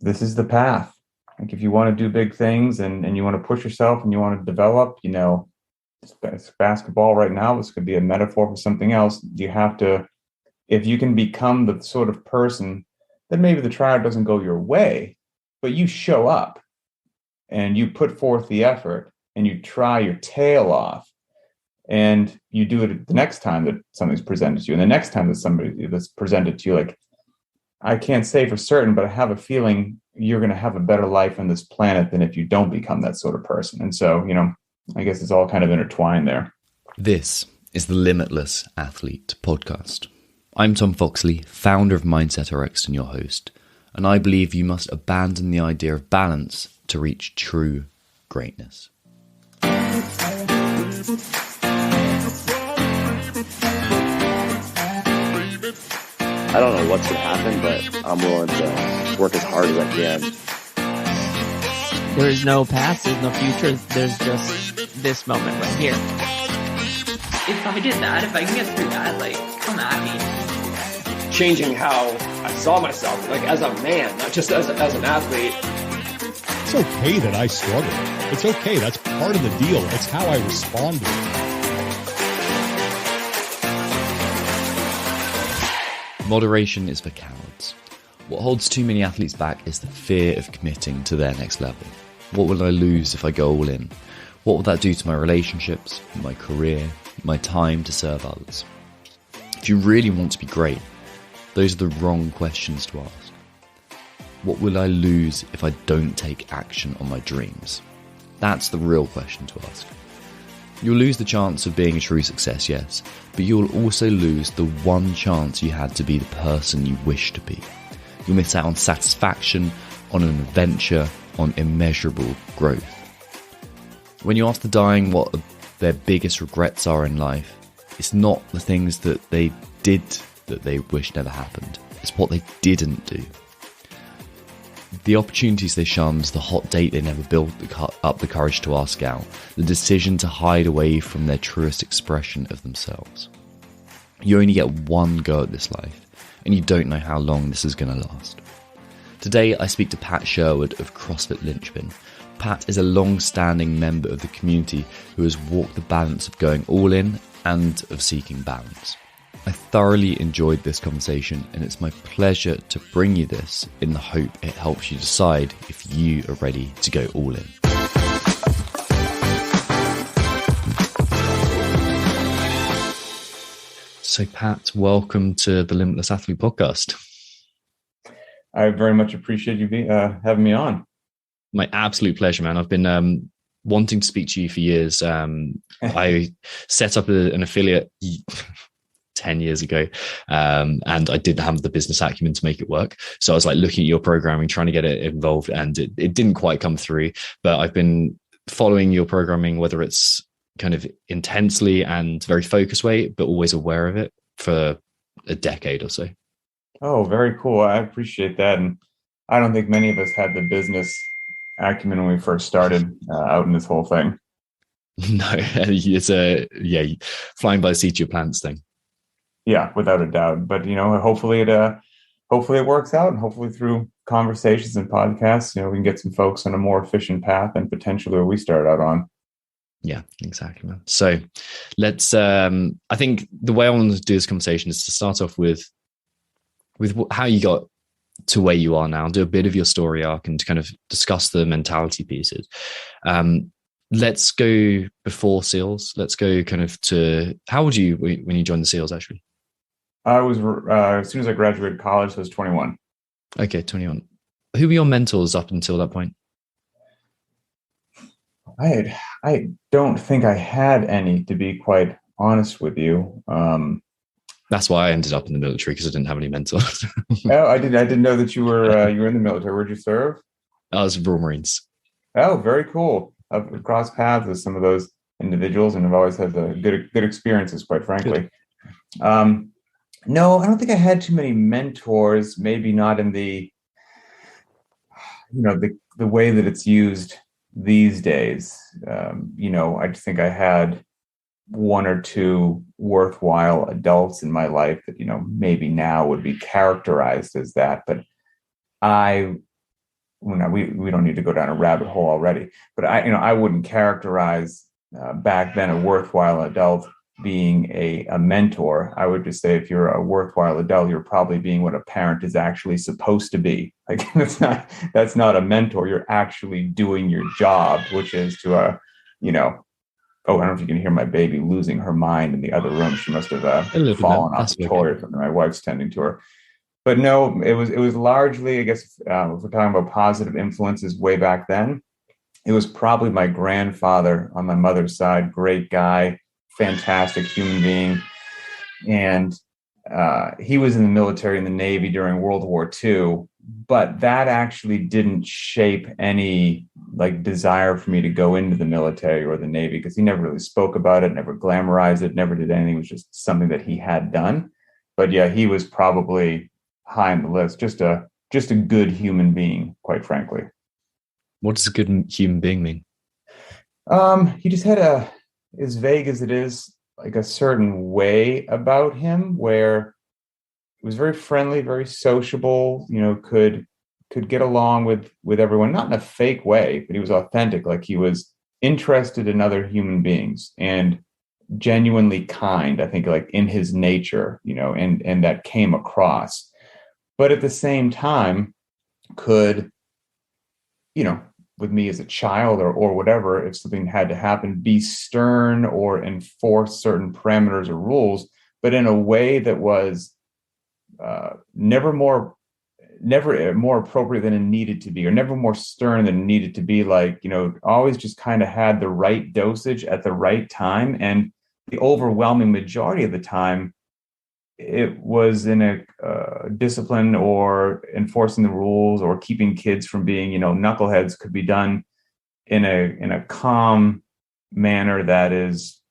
this is the path. Like if you want to do big things and you want to push yourself and you want to develop, it's basketball right now. This could be a metaphor for something else. You have to, if you can become the sort of person that maybe the tryout doesn't go your way, but you show up and you put forth the effort and you try your tail off and you do it the next time that something's presented to you and the next time that somebody that's presented to you. Like, I can't say for certain, but I have a feeling you're going to have a better life on this planet than if you don't become that sort of person. And so, I guess it's all kind of intertwined there. This is the Limitless Athlete podcast. I'm Tom Foxley, founder of Mindset Rx'd and your host, and I believe you must abandon the idea of balance to reach true greatness. I don't know what's going to happen, but I'm willing to work as hard as I can. There is no past, there's no future, there's just this moment right here. If I did that, if I can get through that, come at me. Changing how I saw myself, as a man, not just as an athlete. It's okay that I struggle. It's okay, that's part of the deal. It's how I respond to it. Moderation is for cowards. What holds too many athletes back is the fear of committing to their next level. What will I lose if I go all in? What will that do to my relationships, my career, my time to serve others? If you really want to be great, those are the wrong questions to ask. What will I lose if I don't take action on my dreams? That's the real question to ask. You'll lose the chance of being a true success, yes, but you'll also lose the one chance you had to be the person you wish to be. You'll miss out on satisfaction, on an adventure, on immeasurable growth. When you ask the dying what their biggest regrets are in life, it's not the things that they did that they wish never happened. It's what they didn't do. The opportunities they shunned, the hot date they never built up the courage to ask out, the decision to hide away from their truest expression of themselves. You only get one go at this life, and you don't know how long this is going to last. Today, I speak to Pat Sherwood of CrossFit Linchpin. Pat is a long-standing member of the community who has walked the balance of going all in and of seeking balance. I thoroughly enjoyed this conversation, and it's my pleasure to bring you this in the hope it helps you decide if you are ready to go all in. So Pat, welcome to the Limitless Athlete podcast. I very much appreciate you having me on. My absolute pleasure, man. I've been wanting to speak to you for years. I set up an affiliate 10 years ago, and I didn't have the business acumen to make it work. So I was looking at your programming, trying to get it involved, and it didn't quite come through. But I've been following your programming, whether it's kind of intensely and very focused way, but always aware of it for a decade or so. Oh, very cool. I appreciate that. And I don't think many of us had the business acumen when we first started out in this whole thing. No, it's flying by the seat of your pants thing. Yeah, without a doubt. But hopefully it works out, and hopefully through conversations and podcasts, we can get some folks on a more efficient path and potentially where we started out on. Yeah, exactly, man. So let's. I think the way I want to do this conversation is to start off with how you got to where you are now, do a bit of your story arc, and to kind of discuss the mentality pieces. Let's go before SEALs. Let's go kind of to how old were you when you joined the SEALs, actually? I was, as soon as I graduated college, I was 21. Okay, 21. Who were your mentors up until that point? I don't think I had any, to be quite honest with you. That's why I ended up in the military, because I didn't have any mentors. Oh, I didn't know that you were in the military. Where'd you serve? I was Royal Marines. Oh, very cool. I've crossed paths with some of those individuals, and I've always had good experiences, quite frankly. No, I don't think I had too many mentors. Maybe not in the way that it's used these days. I just think I had one or two worthwhile adults in my life that, maybe now would be characterized as that. But I we don't need to go down a rabbit hole already, but I wouldn't characterize back then a worthwhile adult being a mentor. I would just say if you're a worthwhile adult, you're probably being what a parent is actually supposed to be. Like that's not a mentor. You're actually doing your job, which is to oh, I don't know if you can hear my baby losing her mind in the other room. She must have fallen off the toy or something. My wife's tending to her. But no, it was largely, I guess, if we're talking about positive influences way back then, it was probably my grandfather on my mother's side. Great guy, fantastic human being. And he was in the military, in the Navy during World War II. But that actually didn't shape any like desire for me to go into the military or the Navy, because he never really spoke about it, never glamorized it, never did anything. It was just something that he had done. But yeah, he was probably high on the list. Just a good human being, quite frankly. What does a good human being mean? He just had as vague as it is, like a certain way about him where it was very friendly, very sociable, could get along with everyone, not in a fake way, but he was authentic. Like he was interested in other human beings and genuinely kind, I think, like in his nature, and that came across. But at the same time, could, with me as a child or whatever, if something had to happen, be stern or enforce certain parameters or rules, but in a way that was never more appropriate than it needed to be, or never more stern than it needed to be. Like, always just kind of had the right dosage at the right time. And the overwhelming majority of the time, it was in a discipline or enforcing the rules or keeping kids from being, knuckleheads, could be done in a calm manner that is,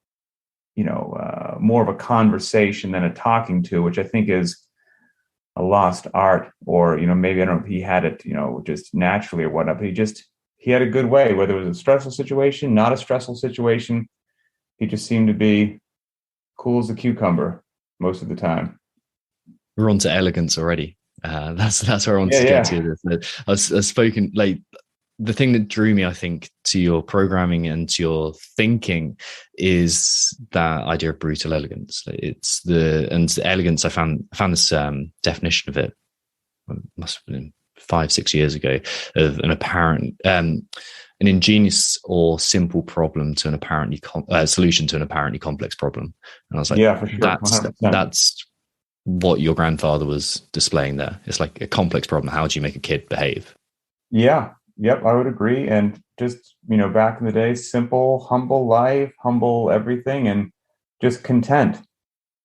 more of a conversation than a talking to, which I think is a lost art. Or, maybe, I don't know if he had it, just naturally or whatnot, but he had a good way, whether it was a stressful situation, not a stressful situation. He just seemed to be cool as a cucumber most of the time. We're on to Elegance already. That's where I want to get to. I've spoken, like, the thing that drew me, I think, to your programming and to your thinking is that idea of brutal elegance. And elegance, I found this definition of it, must have been 5-6 years ago, of an apparent, an ingenious or simple problem to an apparently solution to an apparently complex problem. And I was like, yeah, for sure. That's what your grandfather was displaying there. It's like a complex problem. How do you make a kid behave? Yeah. Yep, I would agree. And just, back in the day, simple, humble life, humble everything, and just content,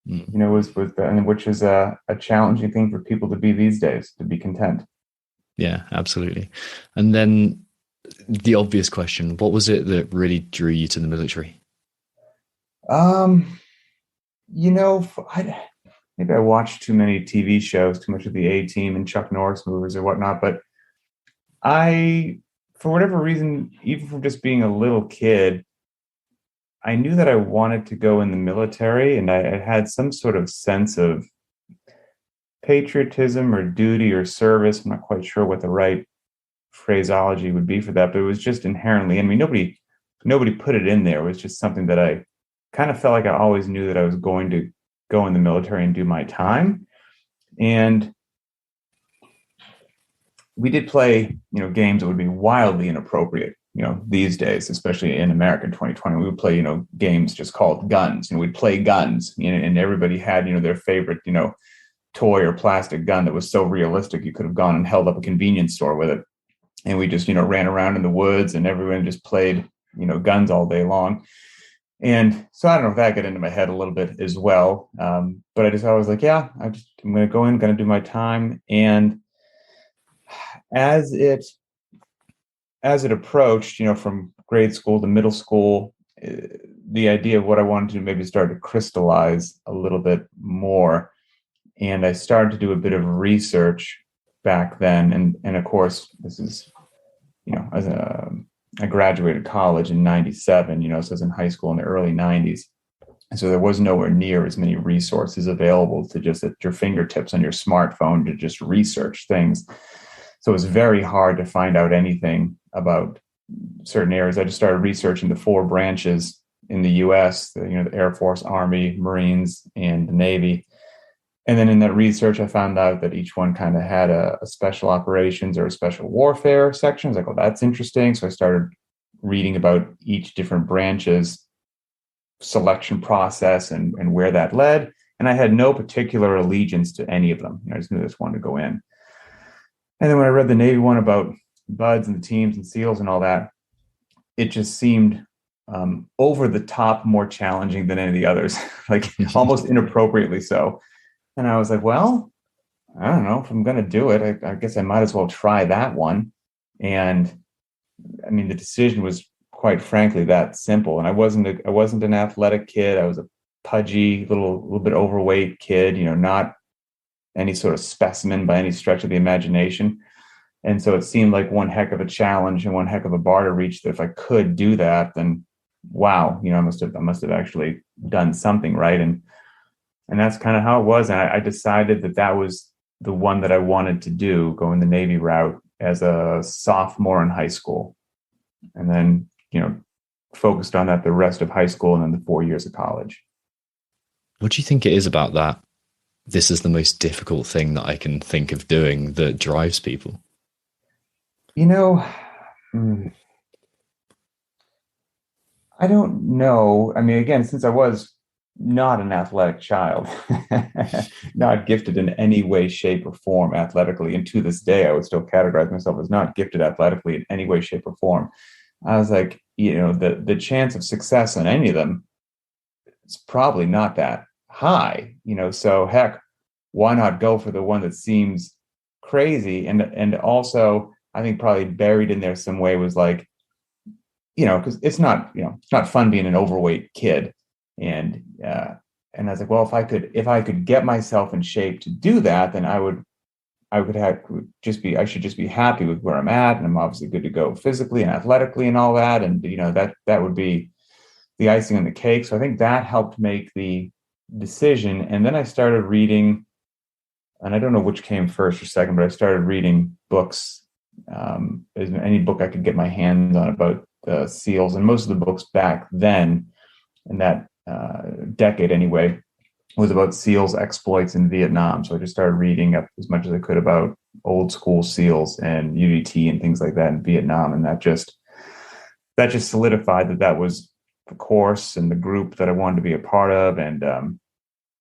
which is a challenging thing for people to be these days, to be content. Yeah, absolutely. And then the obvious question, what was it that really drew you to the military? Maybe I watched too many TV shows, too much of the A-Team and Chuck Norris movies or whatnot, but I, for whatever reason, even from just being a little kid, I knew that I wanted to go in the military, and I had some sort of sense of patriotism or duty or service. I'm not quite sure what the right phraseology would be for that, but it was just inherently, nobody put it in there. It was just something that I kind of felt like I always knew that I was going to go in the military and do my time. And we did play, games that would be wildly inappropriate, these days, especially in America in 2020. We would play, games just called guns, and we'd play guns, and everybody had, their favorite, toy or plastic gun that was so realistic you could have gone and held up a convenience store with it. And we just, ran around in the woods, and everyone just played, guns all day long. And so I don't know if that got into my head a little bit as well. But I was like, yeah, I'm going to go in, going to do my time. And as it approached, from grade school to middle school, the idea of what I wanted to do maybe started to crystallize a little bit more. And I started to do a bit of research back then. And of course, this is, as I graduated college in 97, so I was in high school in the early 90s. And so there was nowhere near as many resources available to just at your fingertips on your smartphone to just research things. So it was very hard to find out anything about certain areas. I just started researching the 4 branches in the U.S., the Air Force, Army, Marines, and the Navy. And then in that research, I found out that each one kind of had a special operations or a special warfare section. I was like, oh, that's interesting. So I started reading about each different branch's selection process and where that led. And I had no particular allegiance to any of them. I just knew this one to go in. And then when I read the Navy one about buds and the teams and SEALs and all that, it just seemed over the top more challenging than any of the others, like almost inappropriately so. And I was like, well, I don't know if I'm going to do it. I guess I might as well try that one. And I mean, the decision was quite frankly that simple. And I wasn't an athletic kid. I was a pudgy, little bit overweight kid, not any sort of specimen by any stretch of the imagination. And so it seemed like one heck of a challenge and one heck of a bar to reach, that if I could do that, then wow, I must have actually done something right. And that's kind of how it was. And I decided that was the one that I wanted to do, going the Navy route as a sophomore in high school. And then, focused on that the rest of high school and then the 4 years of college. What do you think it is about that? This is the most difficult thing that I can think of doing that drives people. I don't know. I mean, again, since I was not an athletic child, not gifted in any way, shape, or form athletically, and to this day, I would still categorize myself as not gifted athletically in any way, shape, or form. I was like, the chance of success on any of them is probably not that high, so heck, why not go for the one that seems crazy? And also, I think probably buried in there some way was like, because it's not fun being an overweight kid. And I was like, well, if I could get myself in shape to do that, then I should just be happy with where I'm at. And I'm obviously good to go physically and athletically and all that. And, that would be the icing on the cake. So I think that helped make the decision. And then I started reading, and I don't know which came first or second, but I started reading books, any book I could get my hands on about SEALs. And most of the books back then, in that decade anyway, was about SEALs exploits in Vietnam. So I just started reading up as much as I could about old school SEALs and UDT and things like that in Vietnam. And that just solidified that was the course and the group that I wanted to be a part of. And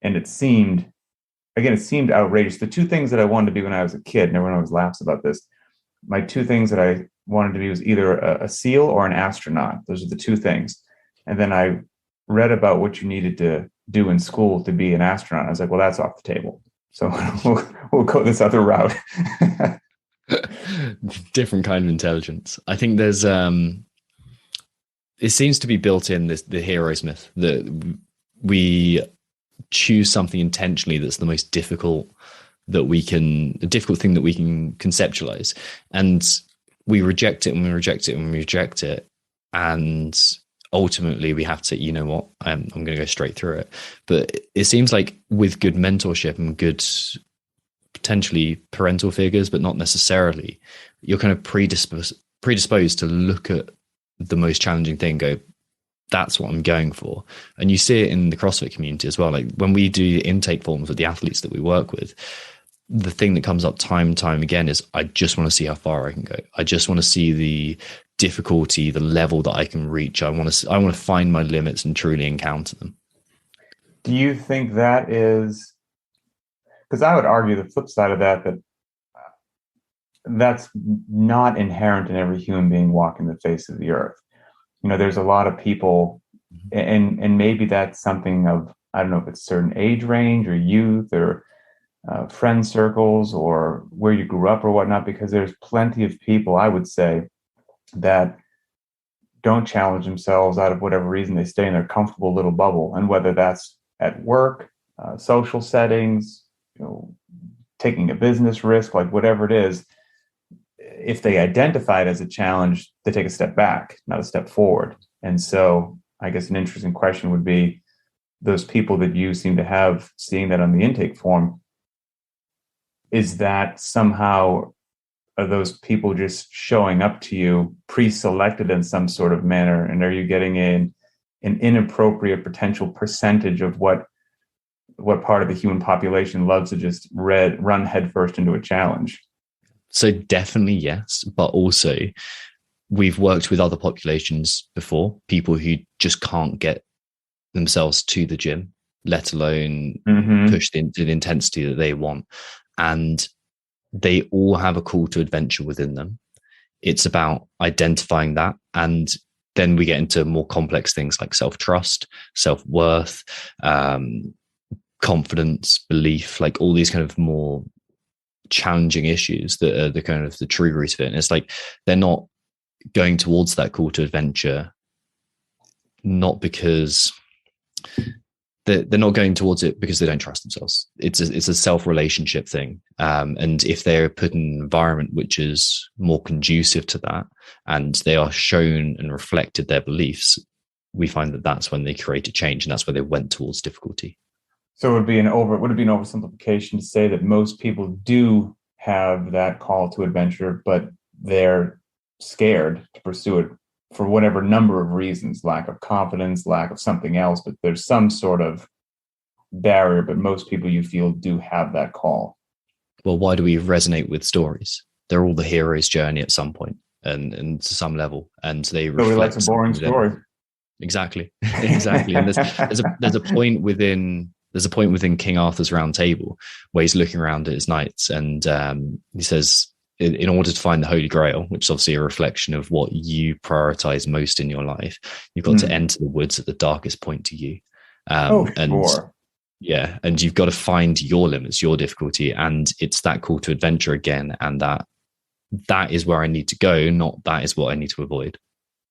it seemed outrageous. The 2 things that I wanted to be when I was a kid, and everyone always laughs about this, my 2 things that I wanted to be was either a SEAL or an astronaut. Those are the 2 things. And then I read about what you needed to do in school to be an astronaut. I was like, well, that's off the table. So we'll go this other route. Different kind of intelligence. I think there's it seems to be built in the hero's myth that we choose something intentionally that's the most difficult thing that we can conceptualize, and we reject it and we reject it and we reject it, and ultimately we have to, I'm going to go straight through it. But it seems like with good mentorship and good potentially parental figures, but not necessarily, you're kind of predisposed to look at the most challenging thing, go, that's what I'm going for. And you see it in the CrossFit community as well. Like when we do intake forms with the athletes that we work with, the thing that comes up time and time again is, I just want to see how far I can go. I just want to see the difficulty, the level that I can reach. I want to find my limits and truly encounter them. Do you think that is, because I would argue the flip side of that's not inherent in every human being walking the face of the earth. There's a lot of people, and maybe that's something of, I don't know if it's certain age range or youth or friend circles or where you grew up or whatnot, because there's plenty of people, I would say, that don't challenge themselves out of whatever reason. They stay in their comfortable little bubble. And whether that's at work, social settings, taking a business risk, like whatever it is, if they identify it as a challenge, they take a step back, not a step forward. And so I guess an interesting question would be, those people that you seem to have seeing that on the intake form, is that somehow are those people just showing up to you pre-selected in some sort of manner, and are you getting an inappropriate potential percentage of what part of the human population loves to just run headfirst into a challenge? So definitely yes, but also we've worked with other populations before, people who just can't get themselves to the gym, let alone push into the intensity that they want. And they all have a call to adventure within them. It's about identifying that. And then we get into more complex things like self-trust, self-worth, confidence, belief, like all these kind of more challenging issues that are the kind of the true root of it. And it's like they're not going towards that call to adventure, not because they're not going towards it because they don't trust themselves. It's a self-relationship thing. And if they're put in an environment which is more conducive to that, and they are shown and reflected their beliefs, we find that that's when they create a change, and that's where they went towards difficulty. So would it be an oversimplification to say that most people do have that call to adventure, but they're scared to pursue it for whatever number of reasons, lack of confidence, lack of something else, but there's some sort of barrier, but most people you feel do have that call? Well, why do we resonate with stories? They're all the hero's journey at some point and to some level, and they reflect. Nobody likes a boring story. Exactly. And there's a point within King Arthur's Round Table where he's looking around at his knights, and he says, in order to find the Holy Grail, which is obviously a reflection of what you prioritize most in your life, you've got to enter the woods at the darkest point to you. Sure. Yeah, and you've got to find your limits, your difficulty, and it's that call to adventure again, and that is where I need to go, not that is what I need to avoid.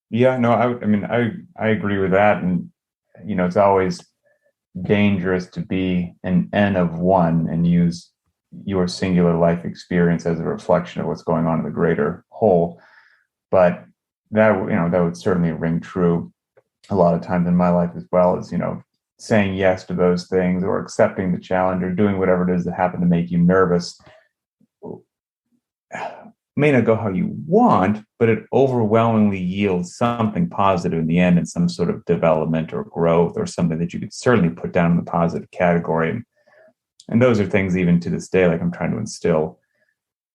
Yeah, no, I agree with that, and it's always dangerous to be an N of one and use your singular life experience as a reflection of what's going on in the greater whole. But that would certainly ring true a lot of times in my life as well, as saying yes to those things, or accepting the challenge, or doing whatever it is that happened to make you nervous. May not go how you want, but it overwhelmingly yields something positive in the end, and some sort of development or growth, or something that you could certainly put down in the positive category. And those are things even to this day, like I'm trying to instill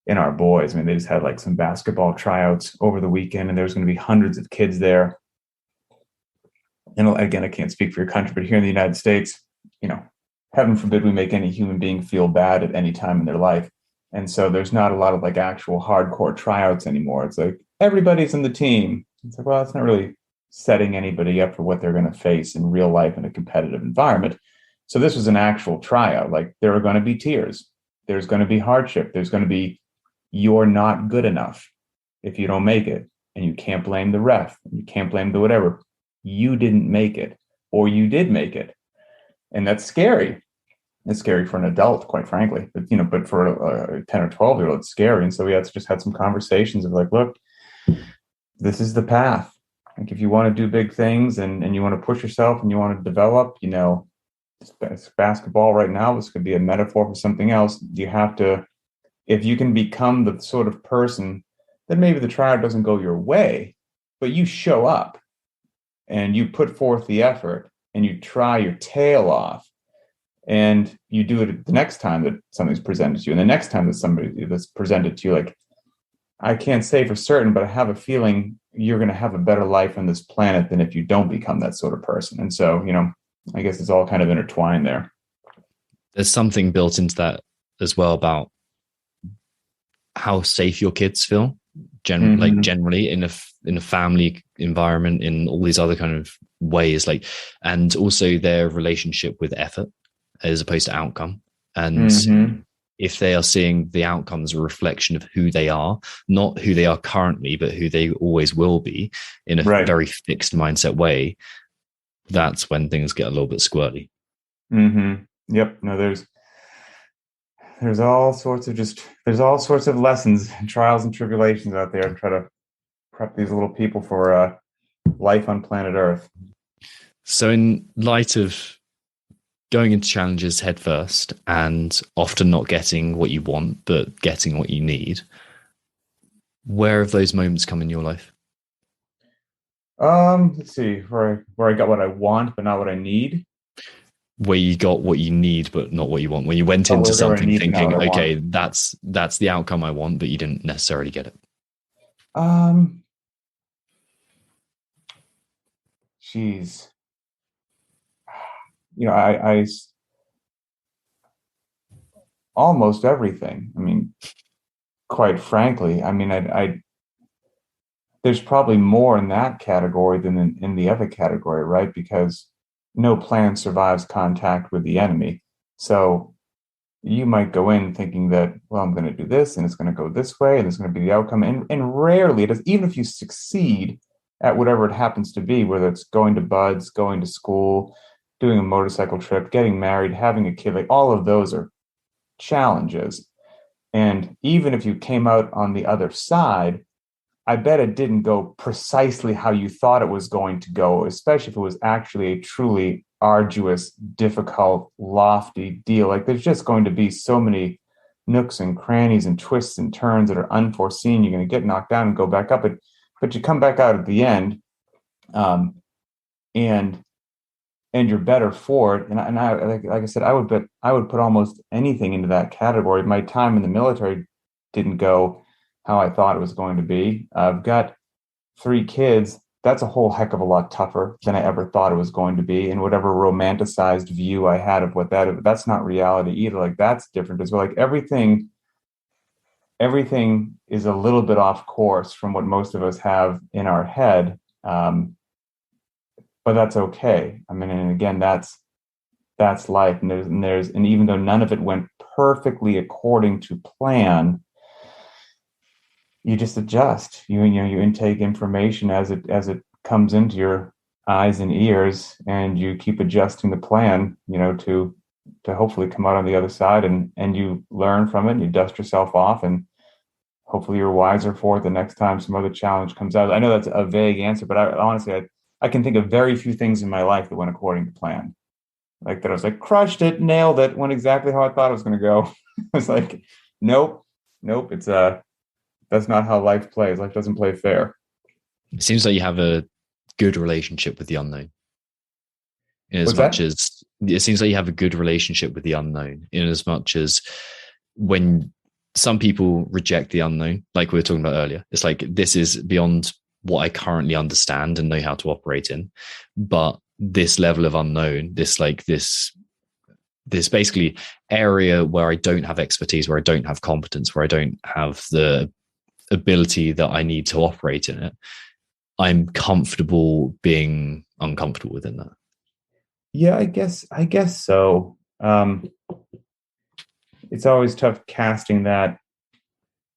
in our boys. I mean, they just had like some basketball tryouts over the weekend, and there's going to be hundreds of kids there. And again, I can't speak for your country, but here in the United States, heaven forbid we make any human being feel bad at any time in their life. And so there's not a lot of like actual hardcore tryouts anymore. It's like everybody's in the team. It's like, well, it's not really setting anybody up for what they're going to face in real life in a competitive environment. So this was an actual tryout. Like, there are going to be tears. There's going to be hardship. There's going to be, you're not good enough if you don't make it. And you can't blame the ref. You can't blame the whatever. You didn't make it, or you did make it. And that's scary. It's scary for an adult, quite frankly. But for a 10 or 12-year-old, it's scary. And so we just had some conversations of like, look, this is the path. Like, if you want to do big things and you want to push yourself and you want to develop, it's basketball right now. This could be a metaphor for something else. You have to, if you can become the sort of person that maybe the tryout doesn't go your way, but you show up and you put forth the effort and you try your tail off, and you do it the next time that something's presented to you, and the next time that somebody that's presented to you, like, I can't say for certain, but I have a feeling you're going to have a better life on this planet than if you don't become that sort of person. And so, I guess it's all kind of intertwined there. There's something built into that as well about how safe your kids feel, generally in a family environment, in all these other kind of ways, like, and also their relationship with effort as opposed to outcome. And if they are seeing the outcome as a reflection of who they are, not who they are currently, but who they always will be, in a very fixed mindset way, that's when things get a little bit squirrely. Yep. No, there's all sorts of lessons and trials and tribulations out there to try to prep these little people for life on planet Earth. So in light of going into challenges head first and often not getting what you want, but getting what you need, Where have those moments come in your life? Let's see, where I got what I want, but not what I need. Where you got what you need, but not what you want. When you went Oh, into where there I something need, but not thinking, what I want. okay, that's the outcome I want, but you didn't necessarily get it. Um, Geez, I almost everything. I mean, quite frankly, I mean, I there's probably more in that category than in the other category, right? Because no plan survives contact with the enemy. So you might go in thinking that, well, I'm going to do this and it's going to go this way and it's going to be the outcome. And rarely it does, even if you succeed at whatever it happens to be, whether it's going to buds, going to school, doing a motorcycle trip, getting married, having a kid, like all of those are challenges. And even if you came out on the other side, I bet it didn't go precisely how you thought it was going to go, especially if it was actually a truly arduous, difficult, lofty deal. Like there's just going to be so many nooks and crannies and twists and turns that are unforeseen. You're going to get knocked down and go back up, but you come back out at the end, um, and you're better for it. And I like I said, I would put almost anything into that category. My time in the military didn't go how I thought it was going to be. I've got 3 kids. That's a whole heck of a lot tougher than I ever thought it was going to be. And whatever romanticized view I had of what that's not reality either. Like that's different as well. Like everything is a little bit off course from what most of us have in our head. But that's okay. I mean, and again, that's life. And even though none of it went perfectly according to plan, you just adjust. You intake information as it comes into your eyes and ears, and you keep adjusting the plan, to hopefully come out on the other side, and you learn from it, and you dust yourself off, and hopefully you're wiser for it the next time some other challenge comes out. I know that's a vague answer, but honestly, I can think of very few things in my life that went according to plan. Like that I was like, crushed it, nailed it, went exactly how I thought it was going to go. I was like, nope, it's that's not how life plays. Life doesn't play fair. It seems like you have a good relationship with the unknown. In as What's much that? as it seems like you have a good relationship with the unknown, in as much as when some people reject the unknown, like we were talking about earlier, it's like, this is beyond what I currently understand and know how to operate in. But this level of unknown, this basically area where I don't have expertise, where I don't have competence, where I don't have the ability that I need to operate in it, I'm comfortable being uncomfortable within that. Yeah, I guess so. It's always tough casting that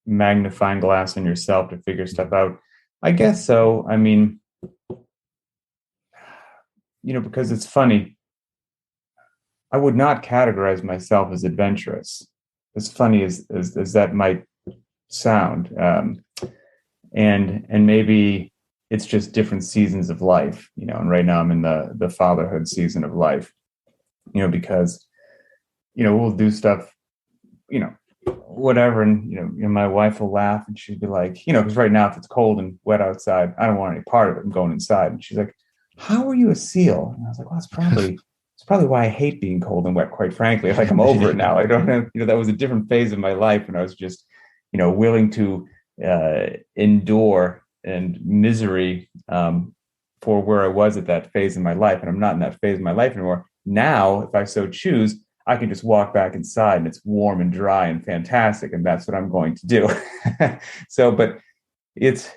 magnifying glass on yourself to figure stuff out. I guess so. I mean, because it's funny, I would not categorize myself as adventurous. As funny as that might sound, and maybe it's just different seasons of life, and right now I'm in the fatherhood season of life, because we'll do stuff, whatever, and my wife will laugh and she'd be like, because right now if it's cold and wet outside, I don't want any part of it. I'm going inside. And she's like, how are you a SEAL? And I was like, well, it's probably why I hate being cold and wet, quite frankly. Like, I'm over it now. I don't know, that was a different phase of my life when I was just willing to endure and misery for where I was at that phase in my life. And I'm not in that phase of my life anymore. Now, if I so choose, I can just walk back inside and it's warm and dry and fantastic. And that's what I'm going to do. So, but it's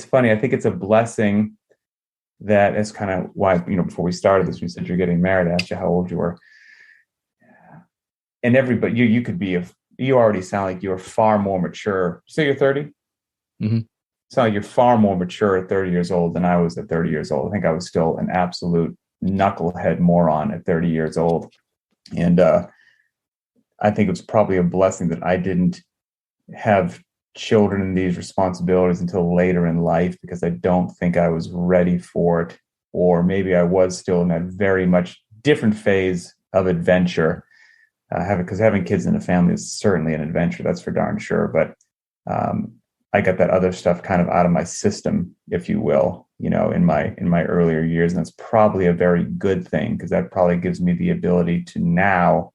funny. I think it's a blessing. That is kind of why, before we started this, you said you're getting married. I asked you how old you were. And everybody, you could be, you already sound like you're far more mature. So you're 30? Mm-hmm. Sound like you're far more mature at 30 years old than I was at 30 years old. I think I was still an absolute knucklehead moron at 30 years old. And I think it was probably a blessing that I didn't have children and these responsibilities until later in life, because I don't think I was ready for it, or maybe I was still in that very much different phase of adventure. Because having kids in a family is certainly an adventure, that's for darn sure. But I got that other stuff kind of out of my system, if you will, in my earlier years. And that's probably a very good thing, because that probably gives me the ability to now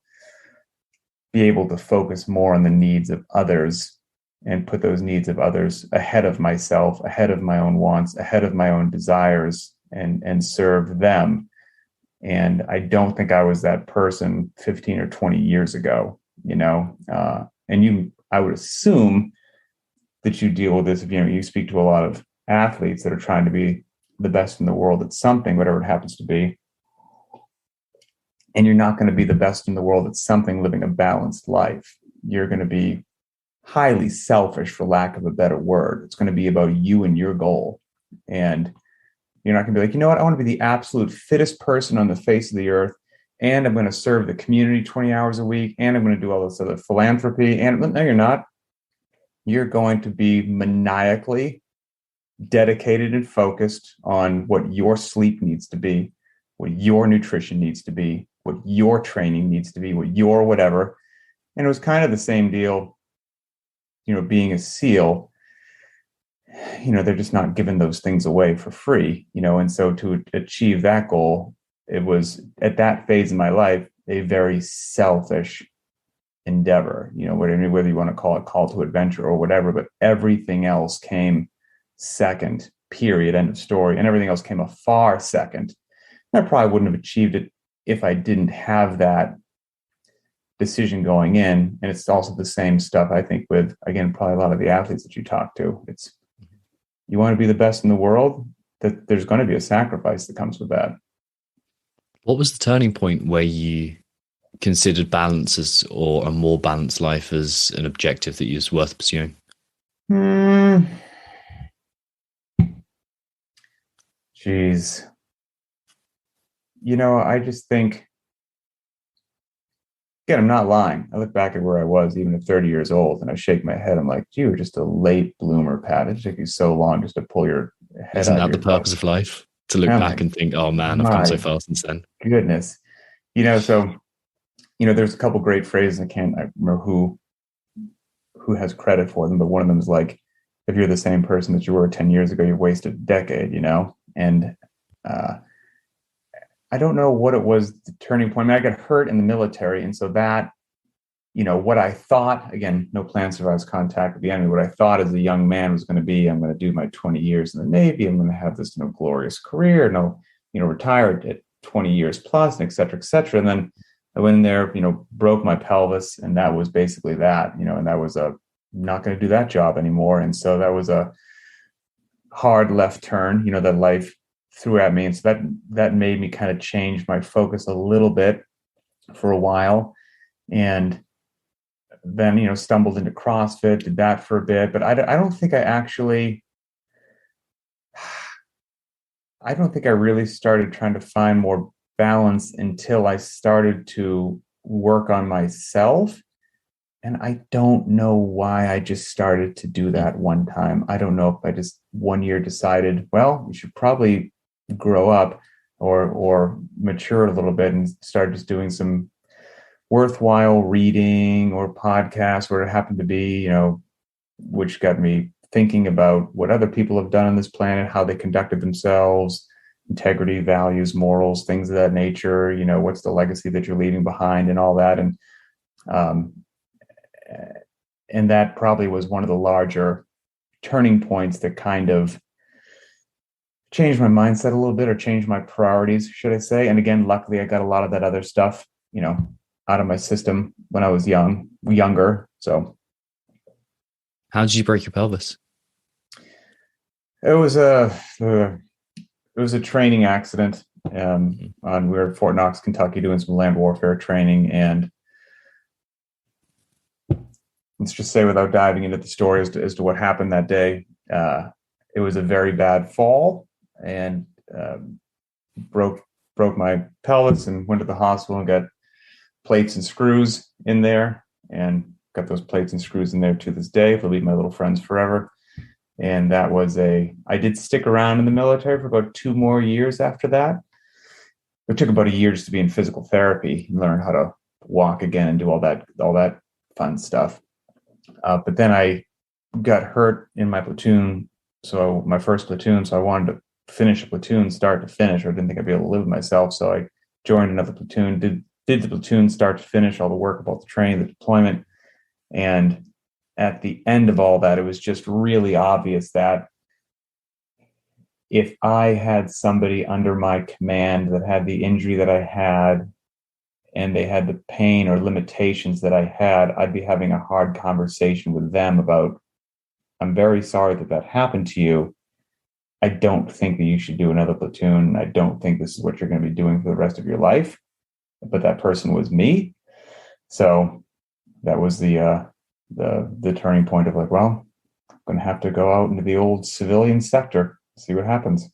be able to focus more on the needs of others and put those needs of others ahead of myself, ahead of my own wants, ahead of my own desires, and serve them. And I don't think I was that person 15 or 20 years ago, I would assume that you deal with this if you speak to a lot of athletes that are trying to be the best in the world at something, whatever it happens to be. And you're not going to be the best in the world at something living a balanced life. You're going to be highly selfish, for lack of a better word. It's going to be about you and your goal. And you're not going to be like, you know what, I want to be the absolute fittest person on the face of the earth, and I'm going to serve the community 20 hours a week, and I'm going to do all this other philanthropy. And no, you're not. You're going to be maniacally dedicated and focused on what your sleep needs to be, what your nutrition needs to be, what your training needs to be, what your whatever. And it was kind of the same deal, being a SEAL. They're just not giving those things away for free, and so to achieve that goal, it was, at that phase in my life, a very selfish endeavor, whether you want to call it call to adventure or whatever, but everything else came second, period, end of story. And everything else came a far second. And I probably wouldn't have achieved it if I didn't have that decision going in. And it's also the same stuff, I think, with, again, probably a lot of the athletes that you talk to. It's, you want to be the best in the world, that there's going to be a sacrifice that comes with that. What was the turning point where you considered balance or a more balanced life as an objective that was worth pursuing? Geez. I just think, again, I'm not lying. I look back at where I was even at 30 years old, and I shake my head. I'm like, you were just a late bloomer, Pat. It took you so long just to pull your head Isn't out. that the purpose of life? To look back and think, oh man, I've come so far since then. Goodness. So, there's a couple great phrases. I remember who has credit for them, but one of them is like, if you're the same person that you were 10 years ago, you've wasted a decade, And I don't know what it was, the turning point. I got hurt in the military. And so that, what I thought, again, no plan survives contact with the enemy, what I thought as a young man was going to be, I'm going to do my 20 years in the Navy. I'm going to have this, glorious career, and I'll, retire at 20 years plus, and et cetera, et cetera. And then I went in there, broke my pelvis, and that was basically that, and that was not going to do that job anymore. And so that was a hard left turn, that life threw at me. And so that made me kind of change my focus a little bit for a while. And then, stumbled into CrossFit, did that for a bit, but I don't think I really started trying to find more balance until I started to work on myself. And I don't know why I just started to do that one time. I don't know if I just one year decided, well, you should probably grow up or mature a little bit and start just doing some worthwhile reading or podcasts, where it happened to be, which got me thinking about what other people have done on this planet, how they conducted themselves, integrity, values, morals, things of that nature. What's the legacy that you're leaving behind and all that. And that probably was one of the larger turning points that kind of changed my mindset a little bit, or changed my priorities, should I say. And again, luckily, I got a lot of that other stuff, out of my system when I was younger. So how did you break your pelvis? It was a training accident. We were at Fort Knox, Kentucky, doing some land warfare training, and let's just say, without diving into the story as to what happened that day, it was a very bad fall, and broke my pelvis, and went to the hospital and got plates and screws in there, and got those plates and screws in there to this day. They'll be my little friends forever. And that was I did stick around in the military for about 2 more years after that. It took about a year just to be in physical therapy and learn how to walk again and do all that fun stuff. But then I got hurt in my platoon. So my first platoon. So I wanted to finish a platoon start to finish, or I didn't think I'd be able to live with myself. So I joined another platoon, did the platoon start to finish, all the work about the training, the deployment. And at the end of all that, it was just really obvious that if I had somebody under my command that had the injury that I had, and they had the pain or limitations that I had, I'd be having a hard conversation with them about, I'm very sorry that that happened to you. I don't think that you should do another platoon. I don't think this is what you're going to be doing for the rest of your life. But that person was me. So that was the turning point of like, well, I'm going to have to go out into the old civilian sector, see what happens.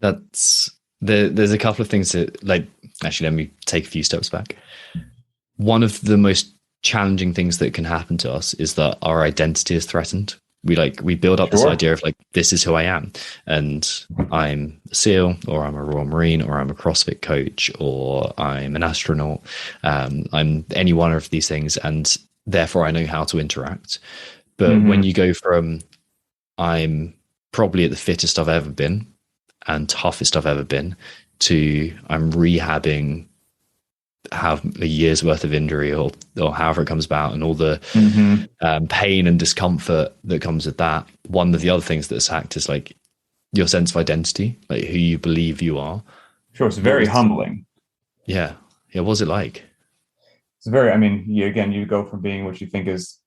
There's a couple of things that, like, actually, let me take a few steps back. One of the most challenging things that can happen to us is that our identity is threatened. We build up this idea of like, this is who I am, and I'm a SEAL, or I'm a Royal Marine, or I'm a CrossFit coach, or I'm an astronaut. I'm any one of these things, and therefore I know how to interact. But when you go from I'm probably at the fittest I've ever been and toughest I've ever been to I'm rehabbing, have a year's worth of injury or however it comes about, and all the pain and discomfort that comes with that. One of the other things that's hacked is like your sense of identity, like who you believe you are. Sure. It's very humbling. Yeah. What was it like? It's very, I mean, you go from being what you think is,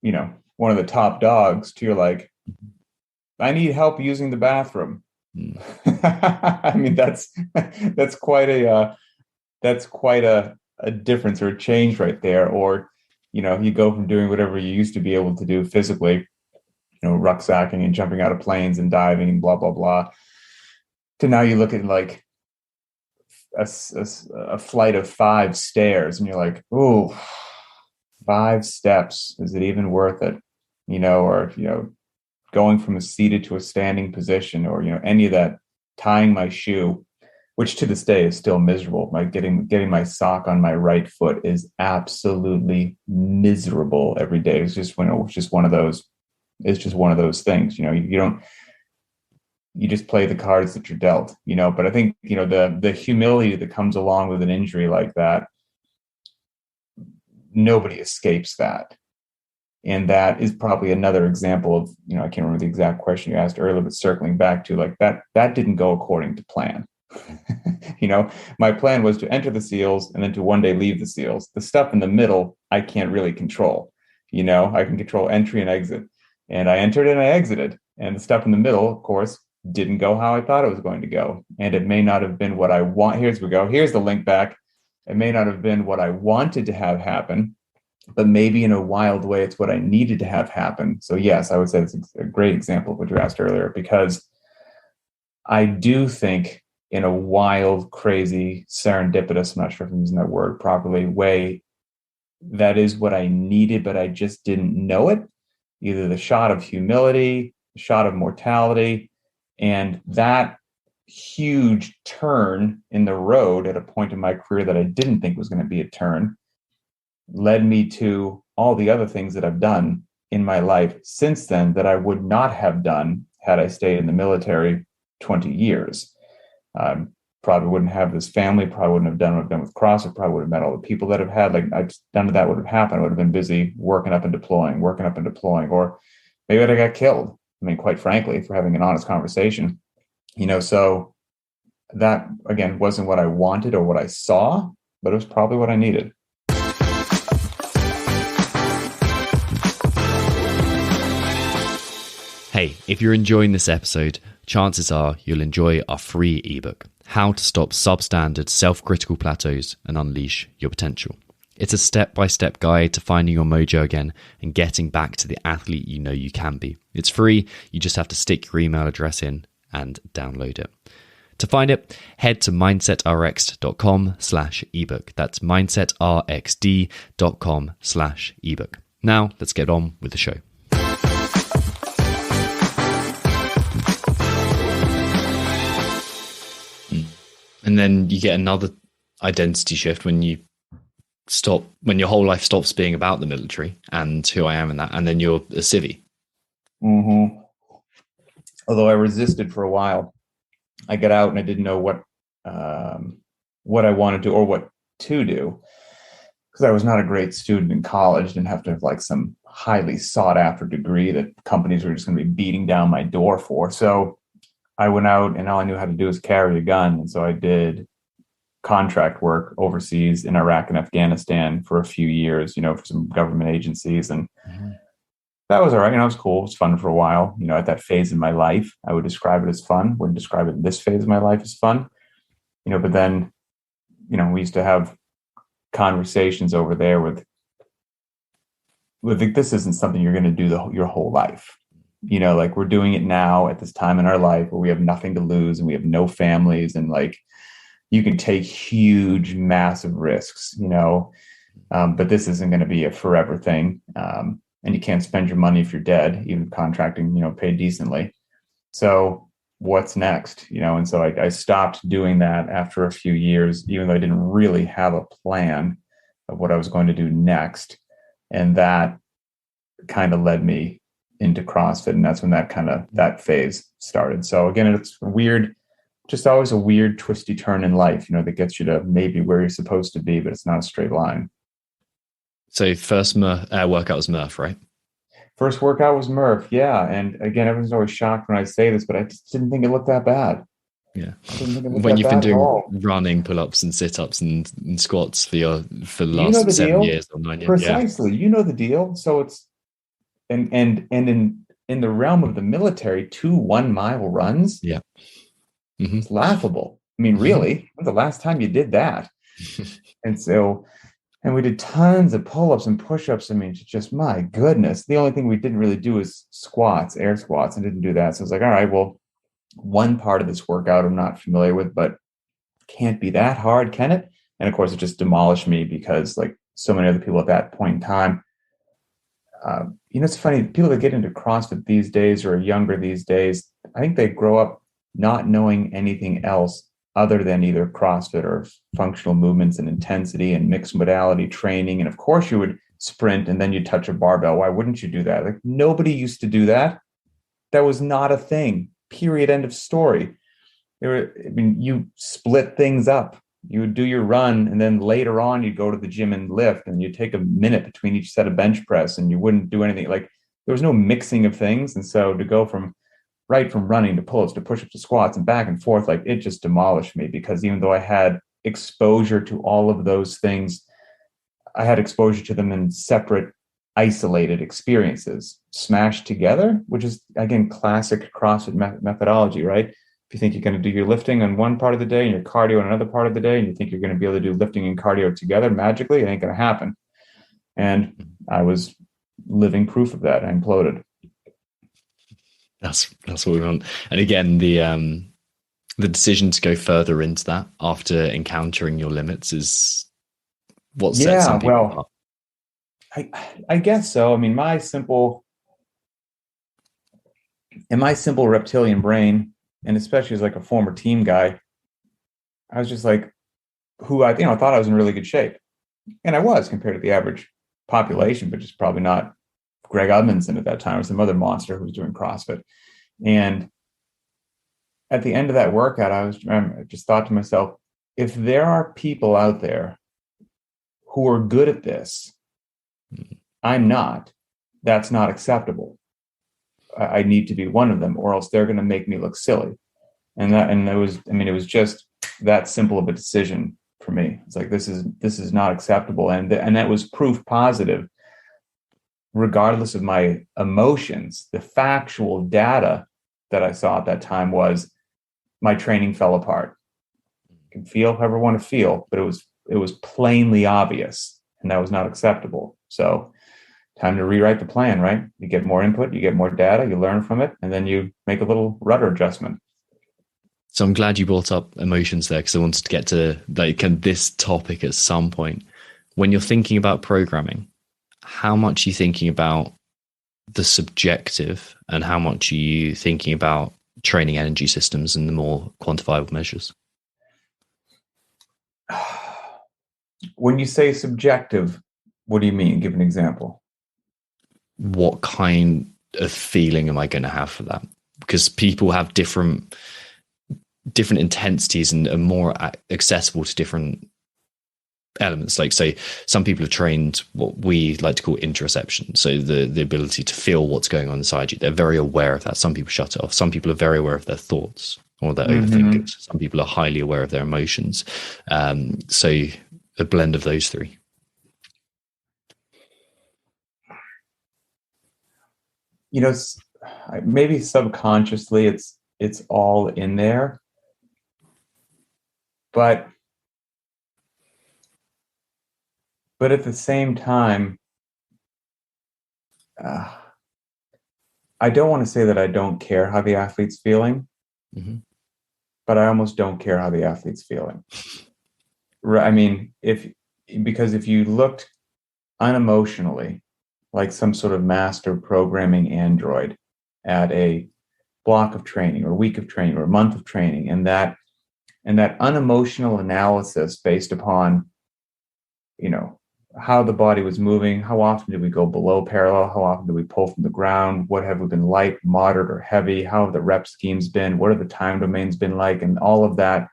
one of the top dogs to you're like, I need help using the bathroom. I mean, that's quite a difference or a change right there. Or, you go from doing whatever you used to be able to do physically, rucksacking and jumping out of planes and diving and blah, blah, blah, to now you look at like a flight of 5 stairs and you're like, ooh, 5 steps. Is it even worth it? Or, going from a seated to a standing position, or, any of that, tying my shoe, which to this day is still miserable. Like getting my sock on my right foot is absolutely miserable every day. It's just one of those things. You just play the cards that you're dealt, but I think, the humility that comes along with an injury like that, nobody escapes that. And that is probably another example of, I can't remember the exact question you asked earlier, but circling back to like that didn't go according to plan. My plan was to enter the SEALs and then to one day leave the SEALs. The stuff in the middle, I can't really control. I can control entry and exit. And I entered and I exited. And the stuff in the middle, of course, didn't go how I thought it was going to go. And it may not have been what I want. Here's the link back. It may not have been what I wanted to have happen, but maybe in a wild way, it's what I needed to have happen. So yes, I would say it's a great example of what you asked earlier, because I do think in a wild, crazy, serendipitous, I'm not sure if I'm using that word properly, way, that is what I needed, but I just didn't know it. Either the shot of humility, the shot of mortality, and that huge turn in the road at a point in my career that I didn't think was going to be a turn led me to all the other things that I've done in my life since then that I would not have done had I stayed in the military 20 years. Probably wouldn't have this family, probably wouldn't have done what I've done with CrossFit, probably would have met all the people that I've had. Like, none of that would have happened. I would have been busy working up and deploying, or maybe I'd have got killed. I mean, quite frankly, for having an honest conversation, so that, again, wasn't what I wanted or what I saw, but it was probably what I needed. Hey, if you're enjoying this episode, chances are you'll enjoy our free ebook, How to Stop Substandard Self-Critical Plateaus and Unleash Your Potential. It's a step-by-step guide to finding your mojo again and getting back to the athlete you know you can be. It's free. You just have to stick your email address in and download it. To find it, head to mindsetrxd.com/ebook. That's mindsetrxd.com/ebook. Now, let's get on with the show. And then you get another identity shift when your whole life stops being about the military and who I am in that, and then you're a civvy. Mm-hmm. Although I resisted for a while, I got out and I didn't know what I wanted to or what to do because I was not a great student in college. Didn't have to have like some highly sought after degree that companies were just going to be beating down my door for. So I went out and all I knew how to do was carry a gun, and so I did contract work overseas in Iraq and Afghanistan for a few years, for some government agencies. And that was all right. It was cool. It was fun for a while. At that phase in my life, I would describe it as fun. Wouldn't describe it in this phase of my life as fun. But then, we used to have conversations over there with like, this isn't something you're going to do your whole life. Like we're doing it now at this time in our life where we have nothing to lose and we have no families, and like you can take huge, massive risks, but this isn't going to be a forever thing. And you can't spend your money if you're dead, even contracting, paid decently. So what's next? And so I stopped doing that after a few years, even though I didn't really have a plan of what I was going to do next. And that kind of led me into CrossFit. And that's when that phase started. So again, it's weird, just always a weird twisty turn in life, that gets you to maybe where you're supposed to be, but it's not a straight line. So first workout was Murph, right? First workout was Murph, yeah. And again, everyone's always shocked when I say this, but I just didn't think it looked that bad. Yeah. When you've been doing running, pull-ups and sit-ups and squats for the last 7 years or 9 years. Precisely. Yeah. You know the deal. So it's and in the realm of the military, 2 1-mile runs. Yeah. Mm-hmm. It's laughable. I mean, really, when's the last time you did that? And we did tons of pull-ups and push-ups. I mean, just my goodness. The only thing we didn't really do is squats, air squats. I didn't do that. So I was like, all right, well, one part of this workout I'm not familiar with, but can't be that hard, can it? And of course, it just demolished me because like so many other people at that point in time, it's funny, people that get into CrossFit these days or are younger these days, I think they grow up not knowing anything else other than either CrossFit or functional movements and intensity and mixed modality training. And of course you would sprint and then you touch a barbell. Why wouldn't you do that? Like nobody used to do that. That was not a thing. Period. End of story. You split things up. You would do your run and then later on you'd go to the gym and lift and you'd take a minute between each set of bench press and you wouldn't do anything. Like there was no mixing of things. And so to go from running to pull-ups to push-ups to squats and back and forth, like it just demolished me because even though I had exposure to all of those things, I had exposure to them in separate, isolated experiences smashed together, which is, again, classic CrossFit methodology, right? If you think you're going to do your lifting on one part of the day and your cardio on another part of the day, and you think you're going to be able to do lifting and cardio together magically, it ain't going to happen. And I was living proof of that. I imploded. That's what we want. And again, the decision to go further into that after encountering your limits is what sets some people up. I guess so. I mean, my simple reptilian brain, and especially as like a former team guy, I was just like, I thought I was in really good shape, and I was compared to the average population, but just probably not Greg Edmondson at that time or some other monster who was doing CrossFit. And at the end of that workout, I just thought to myself, if there are people out there who are good at this, I'm not, that's not acceptable. I need to be one of them, or else they're going to make me look silly. And it was just that simple of a decision for me. It's like, this is not acceptable. And that was proof positive. Regardless of my emotions, the factual data that I saw at that time was my training fell apart. You can feel however you want to feel, but it was plainly obvious, and that was not acceptable. So time to rewrite the plan, right? You get more input, you get more data, you learn from it, and then you make a little rudder adjustment. So I'm glad you brought up emotions there, because I wanted to get to this topic at some point. When you're thinking about programming, how much are you thinking about the subjective and how much are you thinking about training energy systems and the more quantifiable measures? When you say subjective, what do you mean? Give an example. What kind of feeling am I going to have for that? Because people have different intensities and are more accessible to different elements. Like, say, some people have trained what we like to call interoception, so the ability to feel what's going on inside you. They're very aware of that. Some people shut it off. Some people are very aware of their thoughts, or they're overthinkers. Some people are highly aware of their emotions. So a blend of those three. You know, maybe subconsciously it's all in there, but at the same time, I don't want to say that I don't care how the athlete's feeling, but I almost don't care how the athlete's feeling. I mean, because if you looked unemotionally, like some sort of master programming android, at a block of training or week of training or a month of training, and that unemotional analysis based upon, you know, how the body was moving, how often did we go below parallel, how often did we pull from the ground, what have we been light, moderate, or heavy, how have the rep schemes been, what have the time domains been like, and all of that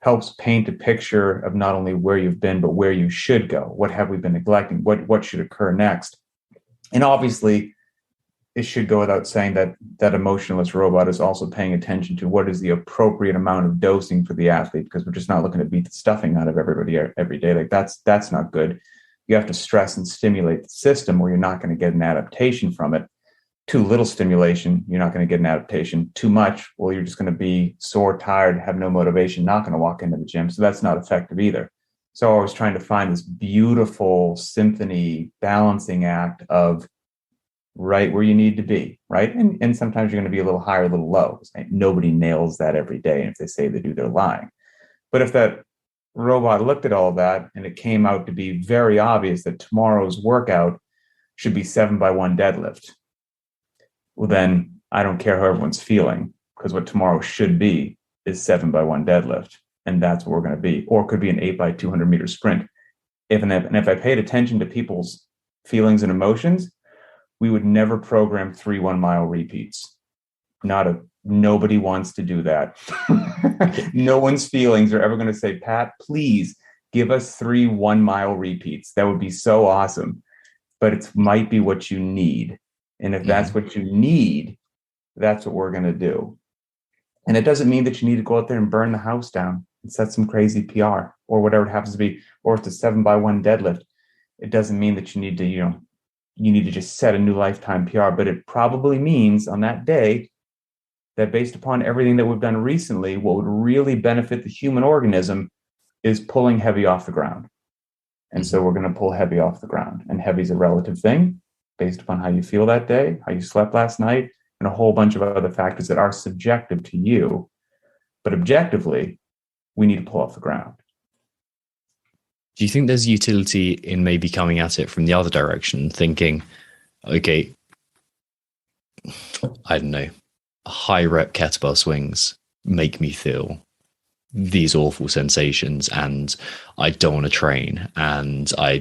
helps paint a picture of not only where you've been, but where you should go. What have we been neglecting? What should occur next? And obviously, it should go without saying that emotionless robot is also paying attention to what is the appropriate amount of dosing for the athlete, because we're just not looking to beat the stuffing out of everybody every day. Like that's not good. You have to stress and stimulate the system, or you're not going to get an adaptation from it. Too little stimulation, you're not going to get an adaptation. Too much, well, you're just going to be sore, tired, have no motivation, not going to walk into the gym. So that's not effective either. So I was trying to find this beautiful symphony balancing act of right where you need to be, right? And sometimes you're going to be a little higher, a little low. Nobody nails that every day. And if they say they do, they're lying. But if that robot looked at all of that and it came out to be very obvious that tomorrow's workout should be 7x1 deadlift, well, then I don't care how everyone's feeling, because what tomorrow should be is 7x1 deadlift. And that's what we're going to be. Or it could be an 8x200 meter sprint. If I paid attention to people's feelings and emotions, we would never program 3 1-mile repeats. Nobody wants to do that. No one's feelings are ever going to say, Pat, please give us 3 1-mile repeats. That would be so awesome. But it might be what you need. And if that's what you need, that's what we're going to do. And it doesn't mean that you need to go out there and burn the house down and set some crazy PR or whatever it happens to be, or it's a 7x1 deadlift. It doesn't mean that you need to, you need to just set a new lifetime PR, but it probably means on that day that based upon everything that we've done recently, what would really benefit the human organism is pulling heavy off the ground. And so we're going to pull heavy off the ground, and heavy is a relative thing based upon how you feel that day, how you slept last night, and a whole bunch of other factors that are subjective to you. But objectively, we need to pull off the ground. Do you think there's utility in maybe coming at it from the other direction, thinking, okay, I don't know, high rep kettlebell swings make me feel these awful sensations, and I don't want to train, and I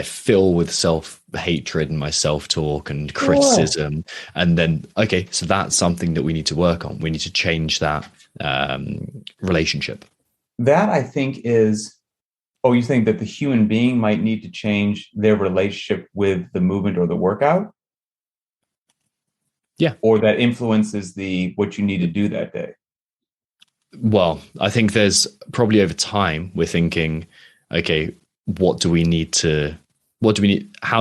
fill with self-hatred and my self-talk and criticism. And then, okay, so that's something that we need to work on. We need to change that relationship. That, I think, is, you think that the human being might need to change their relationship with the movement or the workout? Yeah. Or that influences what you need to do that day? Well, I think there's probably over time we're thinking, okay, how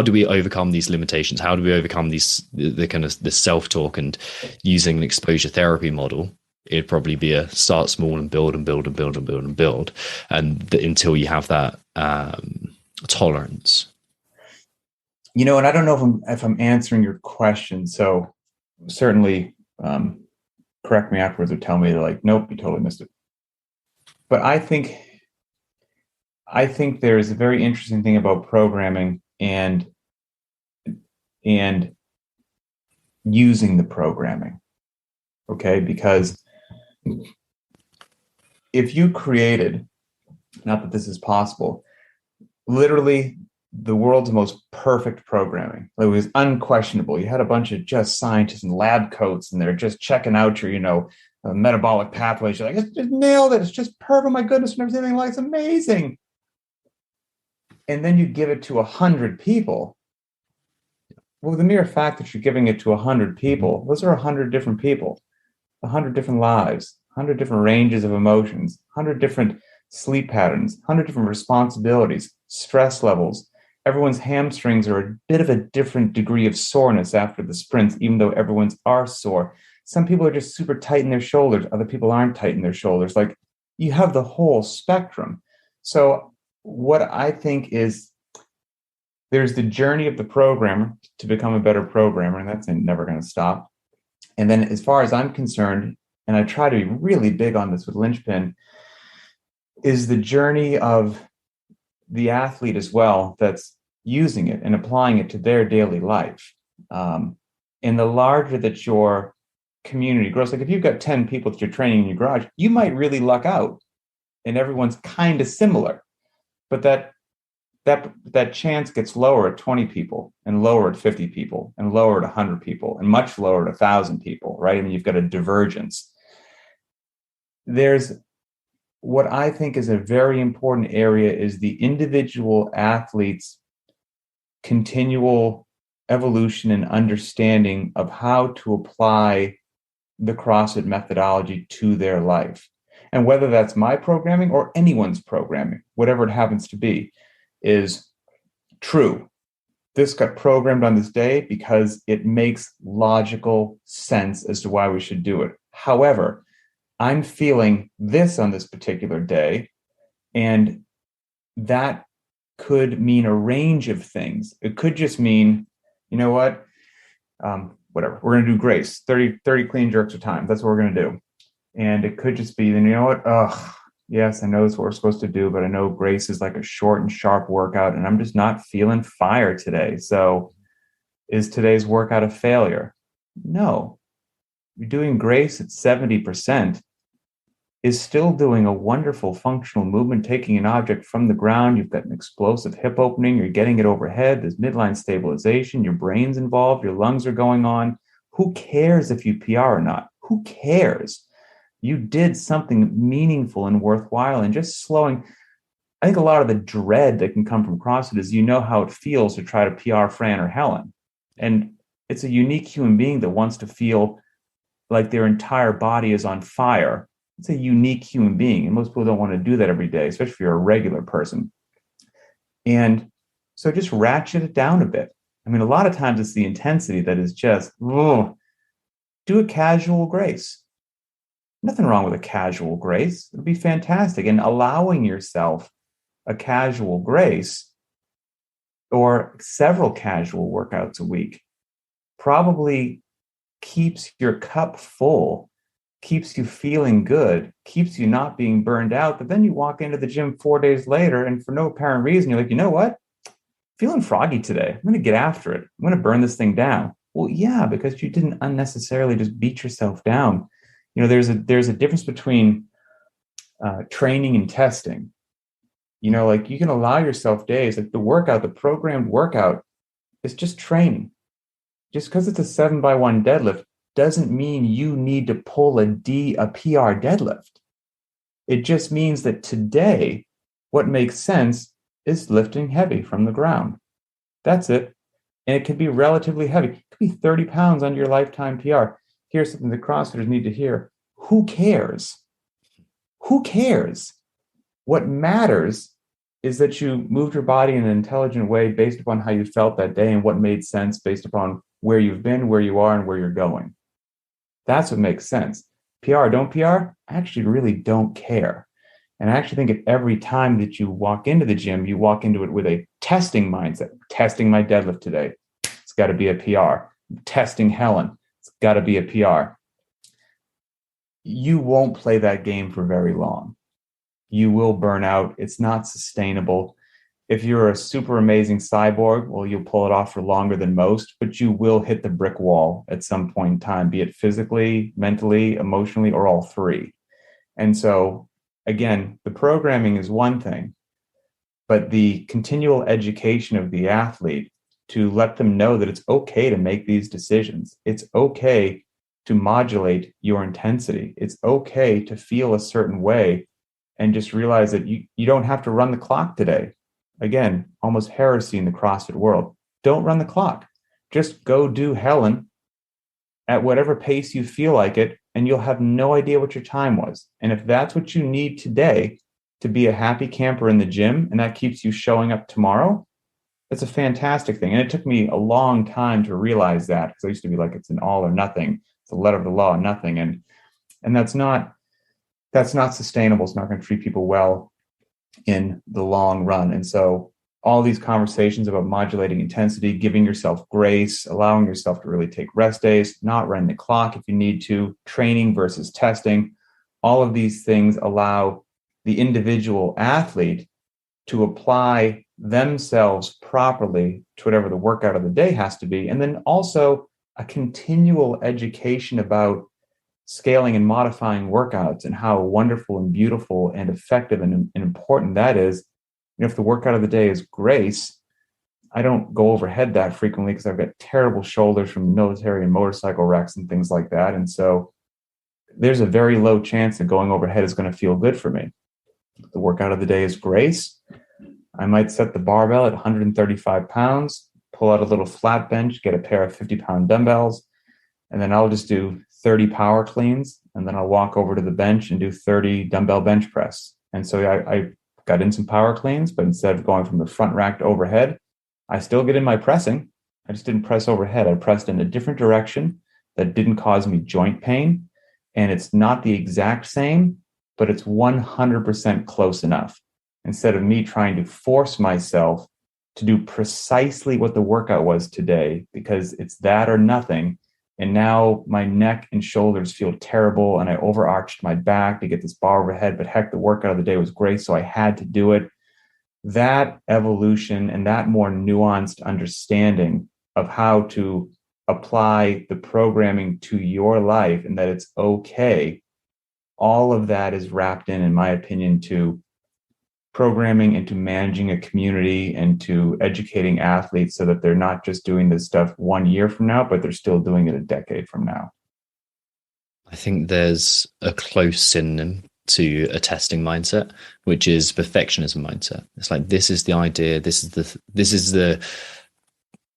do we overcome these limitations? How do we overcome the kind of the self-talk? And using an exposure therapy model, it'd probably be a start small and build and build and build and build and build, until you have that tolerance. And I don't know if I'm answering your question. So certainly correct me afterwards or tell me like, nope, you totally missed it. But I think there's a very interesting thing about programming and using the programming. Okay, because if you created, not that this is possible, literally the world's most perfect programming. It was unquestionable. You had a bunch of just scientists in lab coats, and they're just checking out your, metabolic pathways. You're like, it's just nailed it. It's just perfect. My goodness, and everything like it's amazing. And then you give it to 100 people. Well, the mere fact that you're giving it to 100 people, those are 100 different people, 100 different lives, 100 different ranges of emotions, 100 different sleep patterns, 100 different responsibilities, stress levels. Everyone's hamstrings are a bit of a different degree of soreness after the sprints, even though everyone's are sore. Some people are just super tight in their shoulders. Other people aren't tight in their shoulders. Like, you have the whole spectrum. So what I think is, there's the journey of the programmer to become a better programmer, and that's never going to stop. And then as far as I'm concerned, and I try to be really big on this with Linchpin, is the journey of the athlete as well that's using it and applying it to their daily life. And the larger that your community grows, like if you've got 10 people that you're training in your garage, you might really luck out and everyone's kind of similar. But that chance gets lower at 20 people and lower at 50 people and lower at 100 people and much lower at 1,000 people, right? I mean, you've got a divergence. There's what I think is a very important area is the individual athlete's continual evolution and understanding of how to apply the CrossFit methodology to their life. And whether that's my programming or anyone's programming, whatever it happens to be, is true. This got programmed on this day because it makes logical sense as to why we should do it. However, I'm feeling this on this particular day, and that could mean a range of things. It could just mean, you know what, whatever, we're going to do grace, 30 clean jerks of time. That's what we're going to do. And it could just be, then, you know what, yes, I know it's what we're supposed to do, but I know grace is like a short and sharp workout, and I'm just not feeling fire today. So is today's workout a failure? No. You're doing grace at 70%. Is still doing a wonderful functional movement, taking an object from the ground. You've got an explosive hip opening. You're getting it overhead. There's midline stabilization. Your brain's involved. Your lungs are going on. Who cares if you PR or not? Who cares? You did something meaningful and worthwhile, and just slowing. I think a lot of the dread that can come from CrossFit is, you know how it feels to try to PR Fran or Helen. And it's a unique human being that wants to feel like their entire body is on fire. It's a unique human being, and most people don't want to do that every day, especially if you're a regular person. And so just ratchet it down a bit. I mean, a lot of times it's the intensity that is just, do a casual grace. Nothing wrong with a casual grace. It would be fantastic. And allowing yourself a casual grace or several casual workouts a week probably keeps your cup full, keeps you feeling good, keeps you not being burned out. But then you walk into the gym 4 days later, and for no apparent reason, you're like, you know what? Feeling froggy today. I'm going to get after it. I'm going to burn this thing down. Well, yeah, because you didn't unnecessarily just beat yourself down. You know, there's a difference between training and testing. You know, like, you can allow yourself days, like the programmed workout is just training. Just because it's a 7x1 deadlift doesn't mean you need to pull a PR deadlift. It just means that today, what makes sense is lifting heavy from the ground. That's it. And it can be relatively heavy. It could be 30 pounds under your lifetime PR. Here's something that CrossFitters need to hear. Who cares? Who cares? What matters is that you moved your body in an intelligent way based upon how you felt that day and what made sense based upon where you've been, where you are, and where you're going. That's what makes sense. PR, don't PR? I actually really don't care. And I actually think at every time that you walk into the gym, you walk into it with a testing mindset. Testing my deadlift today. It's got to be a PR. Testing Helen. It's got to be a PR. You won't play that game for very long. You will burn out. It's not sustainable. If you're a super amazing cyborg, well, you'll pull it off for longer than most, but you will hit the brick wall at some point in time, be it physically, mentally, emotionally, or all three. And so, again, the programming is one thing, but the continual education of the athlete to let them know that it's okay to make these decisions. It's okay to modulate your intensity. It's okay to feel a certain way and just realize that you don't have to run the clock today. Again, almost heresy in the CrossFit world. Don't run the clock. Just go do Helen at whatever pace you feel like it, and you'll have no idea what your time was. And if that's what you need today to be a happy camper in the gym, and that keeps you showing up tomorrow, that's a fantastic thing. And it took me a long time to realize that, because I used to be like, it's an all or nothing. It's a letter of the law, nothing. And that's not sustainable. It's not going to treat people well in the long run. And so all these conversations about modulating intensity, giving yourself grace, allowing yourself to really take rest days, not running the clock if you need to, training versus testing, all of these things allow the individual athlete to apply themselves properly to whatever the workout of the day has to be. And then also a continual education about scaling and modifying workouts and how wonderful and beautiful and effective and important that is. If the workout of the day is grace, I don't go overhead that frequently because I've got terrible shoulders from military and motorcycle wrecks and things like that. And so there's a very low chance that going overhead is going to feel good for me. The workout of the day is grace. I might set the barbell at 135 pounds, pull out a little flat bench, get a pair of 50-pound dumbbells, and then I'll just do 30 power cleans, and then I'll walk over to the bench and do 30 dumbbell bench press. And so I got in some power cleans, but instead of going from the front rack to overhead, I still get in my pressing. I just didn't press overhead. I pressed in a different direction that didn't cause me joint pain. And it's not the exact same, but it's 100% close enough. Instead of me trying to force myself to do precisely what the workout was today, because it's that or nothing. And now my neck and shoulders feel terrible, and I overarched my back to get this bar overhead, but heck, the workout of the day was great, so I had to do it. That evolution and that more nuanced understanding of how to apply the programming to your life and that it's okay, all of that is wrapped in my opinion, to programming and to managing a community and to educating athletes so that they're not just doing this stuff 1 year from now, but they're still doing it a decade from now. I think there's a close synonym to a testing mindset, which is perfectionism mindset. It's like, this is the idea, this is the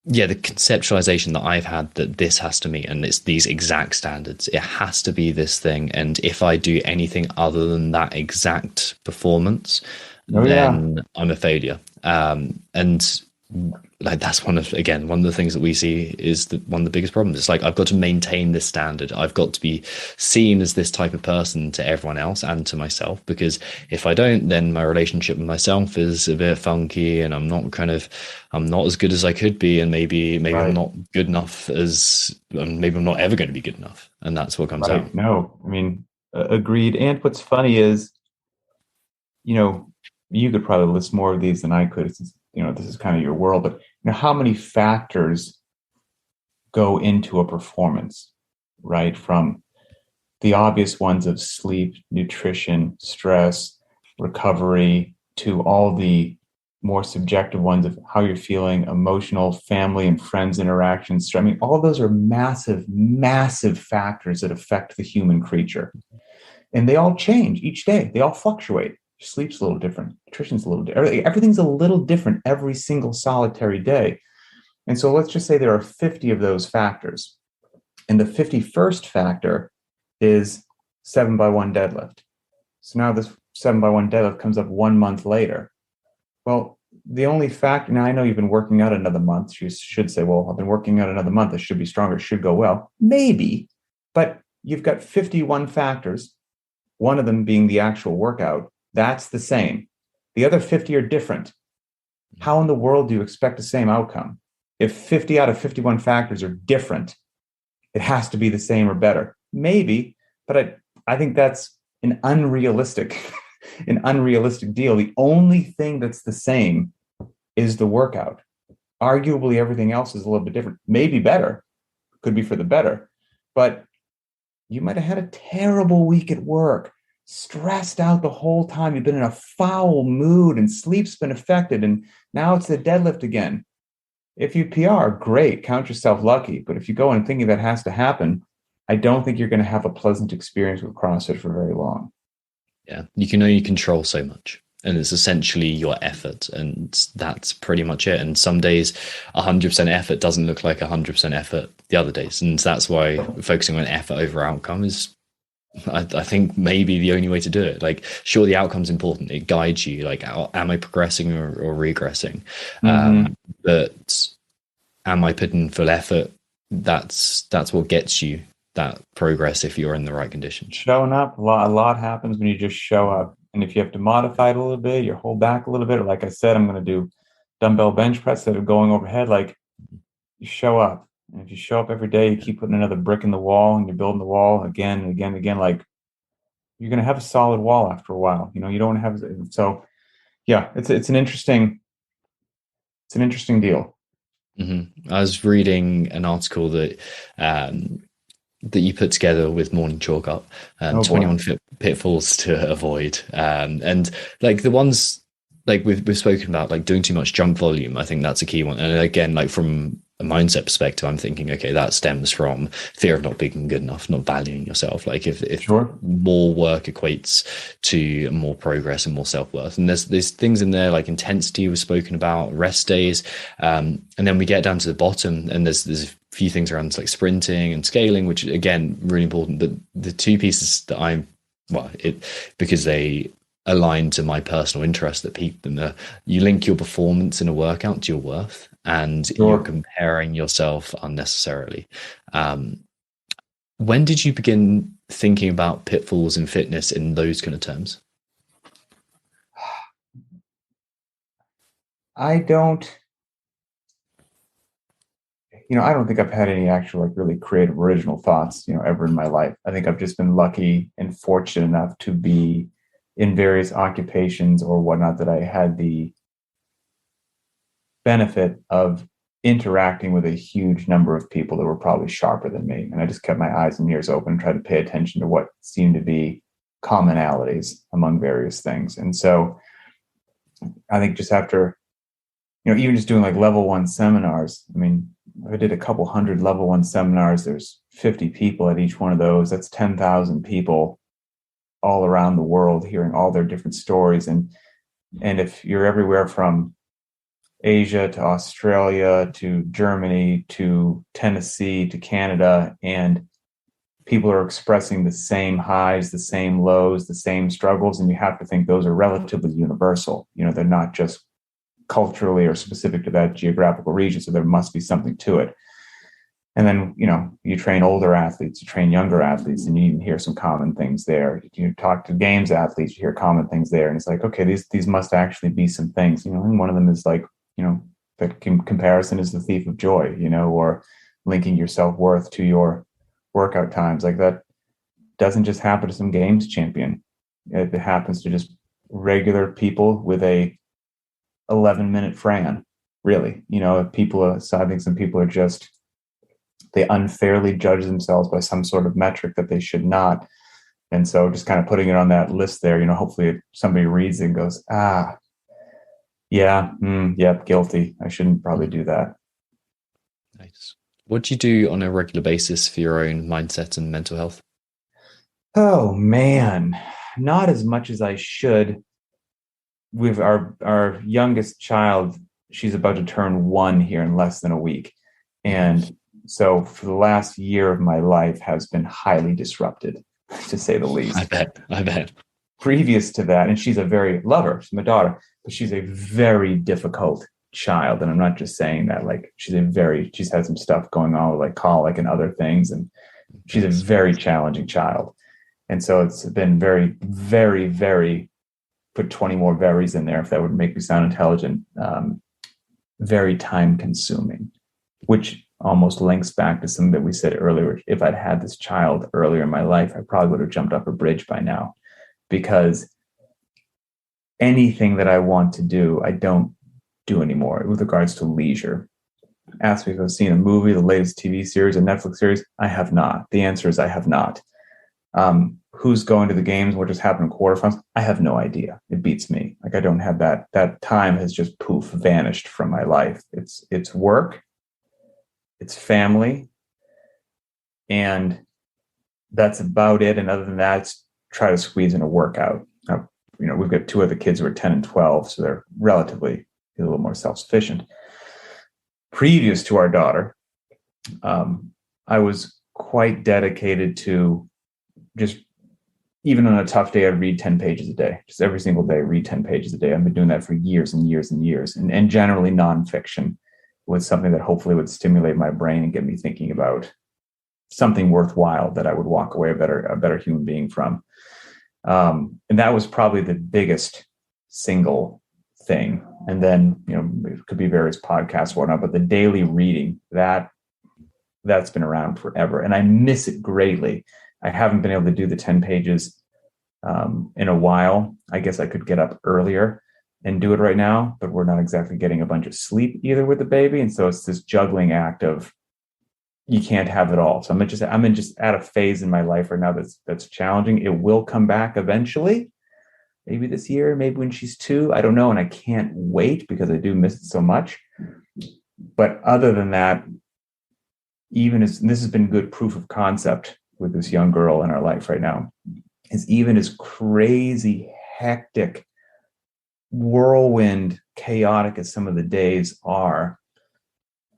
conceptualization that I've had, that this has to meet, and it's these exact standards. It has to be this thing. And if I do anything other than that exact performance, then I'm a failure. And like, that's one of the things that we see is one of the biggest problems. It's like, I've got to maintain this standard. I've got to be seen as this type of person to everyone else and to myself, because if I don't, then my relationship with myself is a bit funky, and I'm not as good as I could be, and maybe right. I'm not good enough maybe I'm not ever going to be good enough. And that's what comes out. No, I mean, agreed. And what's funny is, you could probably list more of these than I could, since this is kind of your world, but how many factors go into a performance, right? From the obvious ones of sleep, nutrition, stress, recovery, to all the more subjective ones of how you're feeling, emotional, family and friends interactions. I mean, all of those are massive, massive factors that affect the human creature. And they all change each day. They all fluctuate. Sleep's a little different. Nutrition's a little different. Everything's a little different every single solitary day. And so let's just say there are 50 of those factors. And the 51st factor is 7x1 deadlift. So now this 7x1 deadlift comes up 1 month later. Well, the only factor, now I know you've been working out another month. You should say, well, I've been working out another month. I should be stronger. It should go well. Maybe, but you've got 51 factors, one of them being the actual workout. That's the same. The other 50 are different. How in the world do you expect the same outcome? If 50 out of 51 factors are different, it has to be the same or better. Maybe, but I think that's an unrealistic deal. The only thing that's the same is the workout. Arguably, everything else is a little bit different. Maybe better. Could be for the better. But you might have had a terrible week at work. stressed out the whole time. You've been in a foul mood and sleep's been affected. And now it's the deadlift again. If you PR, great, count yourself lucky. But if you go in thinking that has to happen, I don't think you're going to have a pleasant experience with CrossFit for very long. Yeah, you can only control so much. And it's essentially your effort. And that's pretty much it. And some days 100% effort doesn't look like 100% effort the other days. And that's why focusing on effort over outcome is, I think, maybe the only way to do it. Like, sure, the outcome's important. It guides you. Like, am I progressing or regressing? But am I putting full effort? That's what gets you that progress if you're in the right conditions. Showing up, a lot happens when you just show up. And if you have to modify it a little bit, you hold back a little bit, or like I said, I'm going to do dumbbell bench press instead of going overhead, like, you show up. And if you show up every day, you keep putting another brick in the wall and you're building the wall again and again and again, like, you're going to have a solid wall after a while. You know, you don't have, so yeah, it's an interesting deal. I was reading an article that you put together with Morning Chalk Up, 21 pitfalls to avoid. And like the ones like we've spoken about, like doing too much jump volume, I think that's a key one. And again, like from a mindset perspective, I'm thinking, okay, that stems from fear of not being good enough, not valuing yourself. Like if more work equates to more progress and more self-worth, and there's things in there like intensity was spoken about, rest days, and then we get down to the bottom, and there's a few things around like sprinting and scaling, which again really important. But the two pieces that because they align to my personal interest that peak them, you link your performance in a workout to your worth, and you're comparing yourself unnecessarily. When did you begin thinking about pitfalls in fitness in those kind of terms? I don't think I've had any actual like really creative original thoughts, ever in my life. I think I've just been lucky and fortunate enough to be in various occupations or whatnot that I had the benefit of interacting with a huge number of people that were probably sharper than me. And I just kept my eyes and ears open and tried to pay attention to what seemed to be commonalities among various things. And so I think just after, even just doing like level 1 seminars, I mean, I did a couple hundred level 1 seminars. There's 50 people at each one of those. That's 10,000 people all around the world hearing all their different stories. And if you're everywhere from Asia to Australia to Germany to Tennessee to Canada, and people are expressing the same highs, the same lows, the same struggles, and you have to think those are relatively universal. They're not just culturally or specific to that geographical region, so there must be something to it. And then, you train older athletes, you train younger athletes, and you even hear some common things there. You talk to games athletes, you hear common things there. And it's like, okay, these must actually be some things, and one of them is like, that comparison is the thief of joy, or linking your self-worth to your workout times. Like that doesn't just happen to some games champion. It happens to just regular people with a 11-minute Fran, really. I think some people are just, they unfairly judge themselves by some sort of metric that they should not. And so just kind of putting it on that list there, hopefully somebody reads it and goes, yep, guilty. I shouldn't probably do that. Nice. What do you do on a regular basis for your own mindset and mental health? Oh, man, not as much as I should. With our youngest child, she's about to turn 1 here in less than a week. And so for the last year of my life has been highly disrupted, to say the least. I bet. Previous to that, and she's she's my daughter, but she's a very difficult child. And I'm not just saying that, like, she's had some stuff going on with like colic and other things. And she's a very challenging child. And so it's been very, very, very, put 20 more berries in there if that would make me sound intelligent, very time consuming, which almost links back to something that we said earlier. If I'd had this child earlier in my life, I probably would have jumped up a bridge by now, because anything that I want to do, I don't do anymore with regards to leisure. Ask me if I've seen a movie, the latest TV series, a Netflix series. I have not. The answer is I have not. Who's going to the games, what just happened in quarterfinals? I have no idea. It beats me. Like I don't have that. That time has just poof vanished from my life. It's work, it's family, and that's about it. And other than that, it's try to squeeze in a workout. Now, we've got 2 other kids who are 10 and 12, so they're relatively a little more self-sufficient. Previous to our daughter, I was quite dedicated to just, even on a tough day, I'd read 10 pages a day. Just every single day, read 10 pages a day. I've been doing that for years and years and years. And generally nonfiction was something that hopefully would stimulate my brain and get me thinking about something worthwhile that I would walk away a better human being from. And that was probably the biggest single thing. And then, it could be various podcasts, whatnot, but the daily reading, that's been around forever. And I miss it greatly. I haven't been able to do the 10 pages in a while. I guess I could get up earlier and do it right now, but we're not exactly getting a bunch of sleep either with the baby. And so it's this juggling act of, you can't have it all. So I'm just at a phase in my life right now that's challenging. It will come back eventually, maybe this year, maybe when she's 2. I don't know. And I can't wait because I do miss it so much. But other than that, and this has been good proof of concept with this young girl in our life right now, is even as crazy, hectic, whirlwind, chaotic as some of the days are,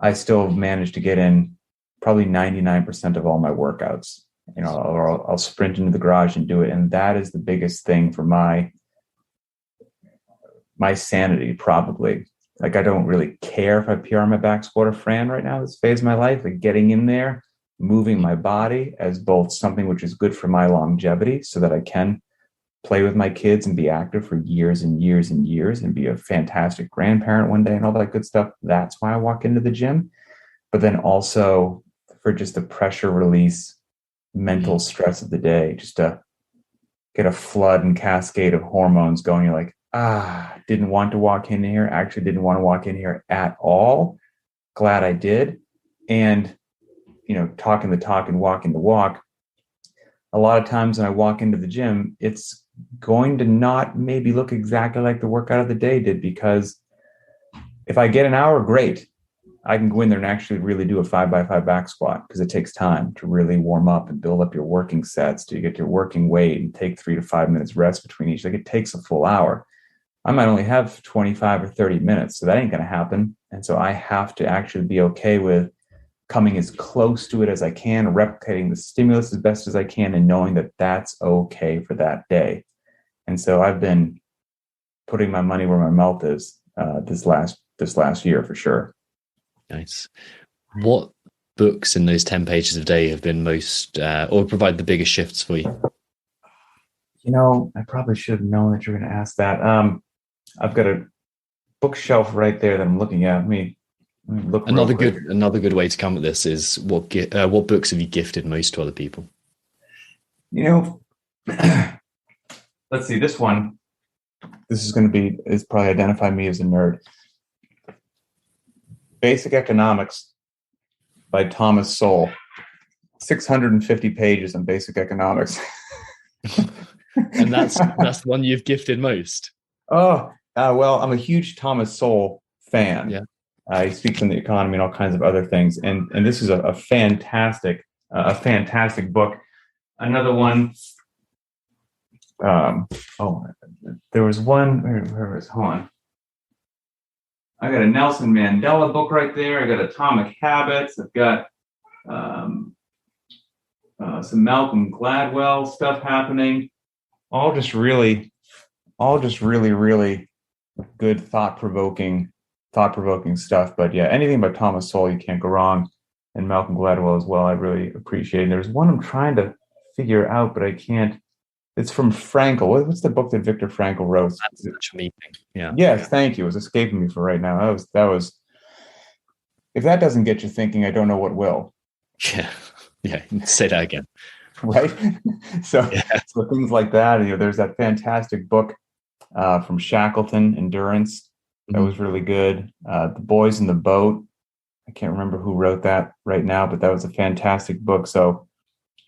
I still managed to get in probably 99% of all my workouts. Or I'll sprint into the garage and do it. And that is the biggest thing for my sanity, probably. Like, I don't really care if I PR my back squat or Fran right now, this phase of my life. Like, getting in there, moving my body as both something which is good for my longevity so that I can play with my kids and be active for years and years and years and be a fantastic grandparent one day and all that good stuff. That's why I walk into the gym. But then also for just the pressure release, mental stress of the day, just to get a flood and cascade of hormones going. You're like, didn't want to walk in here. Actually didn't want to walk in here at all. Glad I did. And, talking the talk and walking the walk. A lot of times when I walk into the gym, it's going to not maybe look exactly like the workout of the day did, because if I get an hour, great. I can go in there and actually really do a 5x5 back squat, because it takes time to really warm up and build up your working sets to get your working weight and take 3 to 5 minutes rest between each. Like, it takes a full hour. I might only have 25 or 30 minutes, so that ain't going to happen. And so I have to actually be okay with coming as close to it as I can, replicating the stimulus as best as I can, and knowing that that's okay for that day. And so I've been putting my money where my mouth is this last year for sure. Nice. What books in those 10 pages a day have been most or provide the biggest shifts for you? I probably should have known that you were going to ask that. I've got a bookshelf right there that I'm looking at. Let me look. Another good way to come at this is what books have you gifted most to other people? Let's see. This one. This is probably identify me as a nerd. Basic Economics by Thomas Sowell. 650 pages on basic economics. And that's the one you've gifted most. Well, I'm a huge Thomas Sowell fan. Yeah. He speaks on the economy and all kinds of other things. And this is a fantastic book. Another one. There was one. Where was? Hold on. I got a Nelson Mandela book right there. I got Atomic Habits. I've got some Malcolm Gladwell stuff happening. All just really good, thought-provoking stuff. But yeah, anything by Thomas Sowell, you can't go wrong. And Malcolm Gladwell as well, I really appreciate. There's one I'm trying to figure out, but I can't. It's from Frankl. What's the book that Viktor Frankl wrote? That's such a meeting. Yeah. Yes, thank you. It was escaping me for right now. That was. If that doesn't get you thinking, I don't know what will. Yeah. Yeah. Say that again. Right. So things like that. There's that fantastic book from Shackleton, Endurance. That was really good. The Boys in the Boat. I can't remember who wrote that right now, but that was a fantastic book. So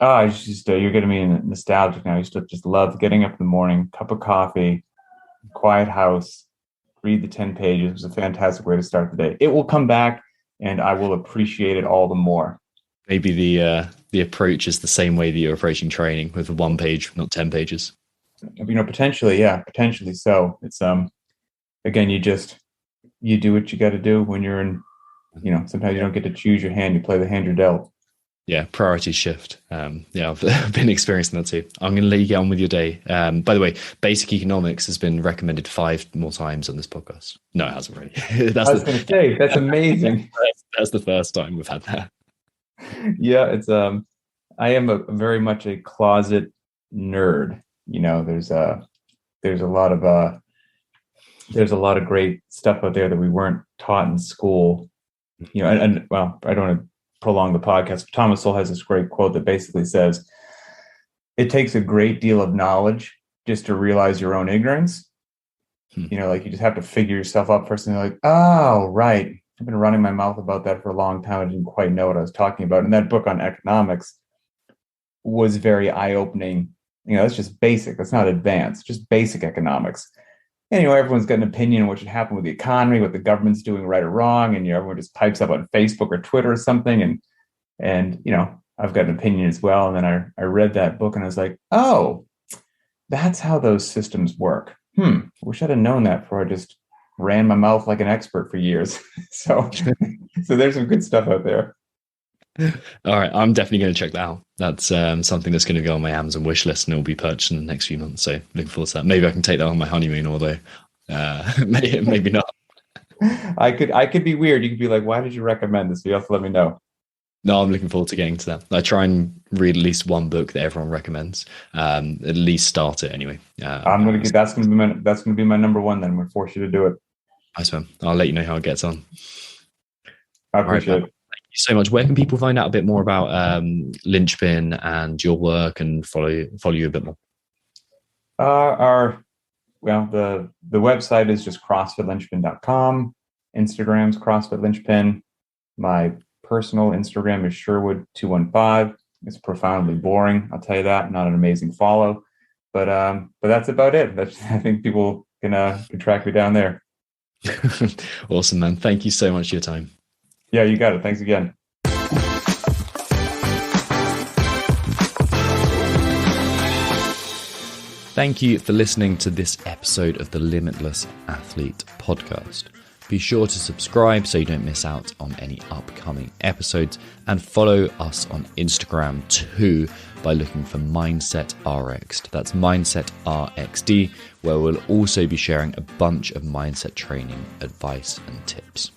It's just you're getting me nostalgic now. I used to just love getting up in the morning, cup of coffee, quiet house, read the 10 pages. It was a fantastic way to start the day. It will come back, and I will appreciate it all the more. Maybe the approach is the same way that you're approaching training, with a 1 page, not 10 pages. Potentially, yeah, potentially. So it's again, you do what you got to do when you're in. Sometimes you don't get to choose your hand; you play the hand you're dealt. Yeah, priorities shift. I've been experiencing that too. I'm going to let you get on with your day. By the way, basic economics has been recommended 5 more times on this podcast. No, it hasn't really. I was going to say, that's amazing. That's the first time we've had that. Yeah, it's I am very much a closet nerd. There's a lot of great stuff out there that we weren't taught in school. And well, I don't want to prolong the podcast, but Thomas Sowell has this great quote that basically says, it takes a great deal of knowledge just to realize your own ignorance. Like you just have to figure yourself up first and you're like, oh, right. I've been running my mouth about that for a long time. I didn't quite know what I was talking about. And that book on economics was very eye-opening. That's just basic. That's not advanced, just basic economics. And, everyone's got an opinion on what should happen with the economy, what the government's doing right or wrong. And, everyone just pipes up on Facebook or Twitter or something. And I've got an opinion as well. And then I read that book and I was like, oh, that's how those systems work. Wish I'd have known that before I just ran my mouth like an expert for years. So there's some good stuff out there. All right, I'm definitely going to check that out. That's something that's going to go on my Amazon wish list, and it will be purchased in the next few months. So looking forward to that. Maybe I can take that on my honeymoon, although maybe not. I could be weird. You could be like, why did you recommend this? You have to let me know. No, I'm looking forward to getting to that. I try and read at least one book that everyone recommends. At least start it anyway. That's going to be my number one. Then we'll force you to do it. Nice one. I'll let you know how it gets on. I appreciate it. Thank you so much. Where can people find out a bit more about Linchpin and your work and follow you a bit more? The website is just CrossFitLinchpin.com. Instagram's CrossFit Linchpin. My personal Instagram is Sherwood215. It's profoundly boring, I'll tell you that. Not an amazing follow, but that's about it. I think people can track me down there. Awesome, man. Thank you so much for your time. Yeah, you got it. Thanks again. Thank you for listening to this episode of the Limitless Athlete podcast. Be sure to subscribe so you don't miss out on any upcoming episodes, and follow us on Instagram too by looking for Mindset Rx'd. That's Mindset Rx'd, where we'll also be sharing a bunch of mindset training, advice and tips.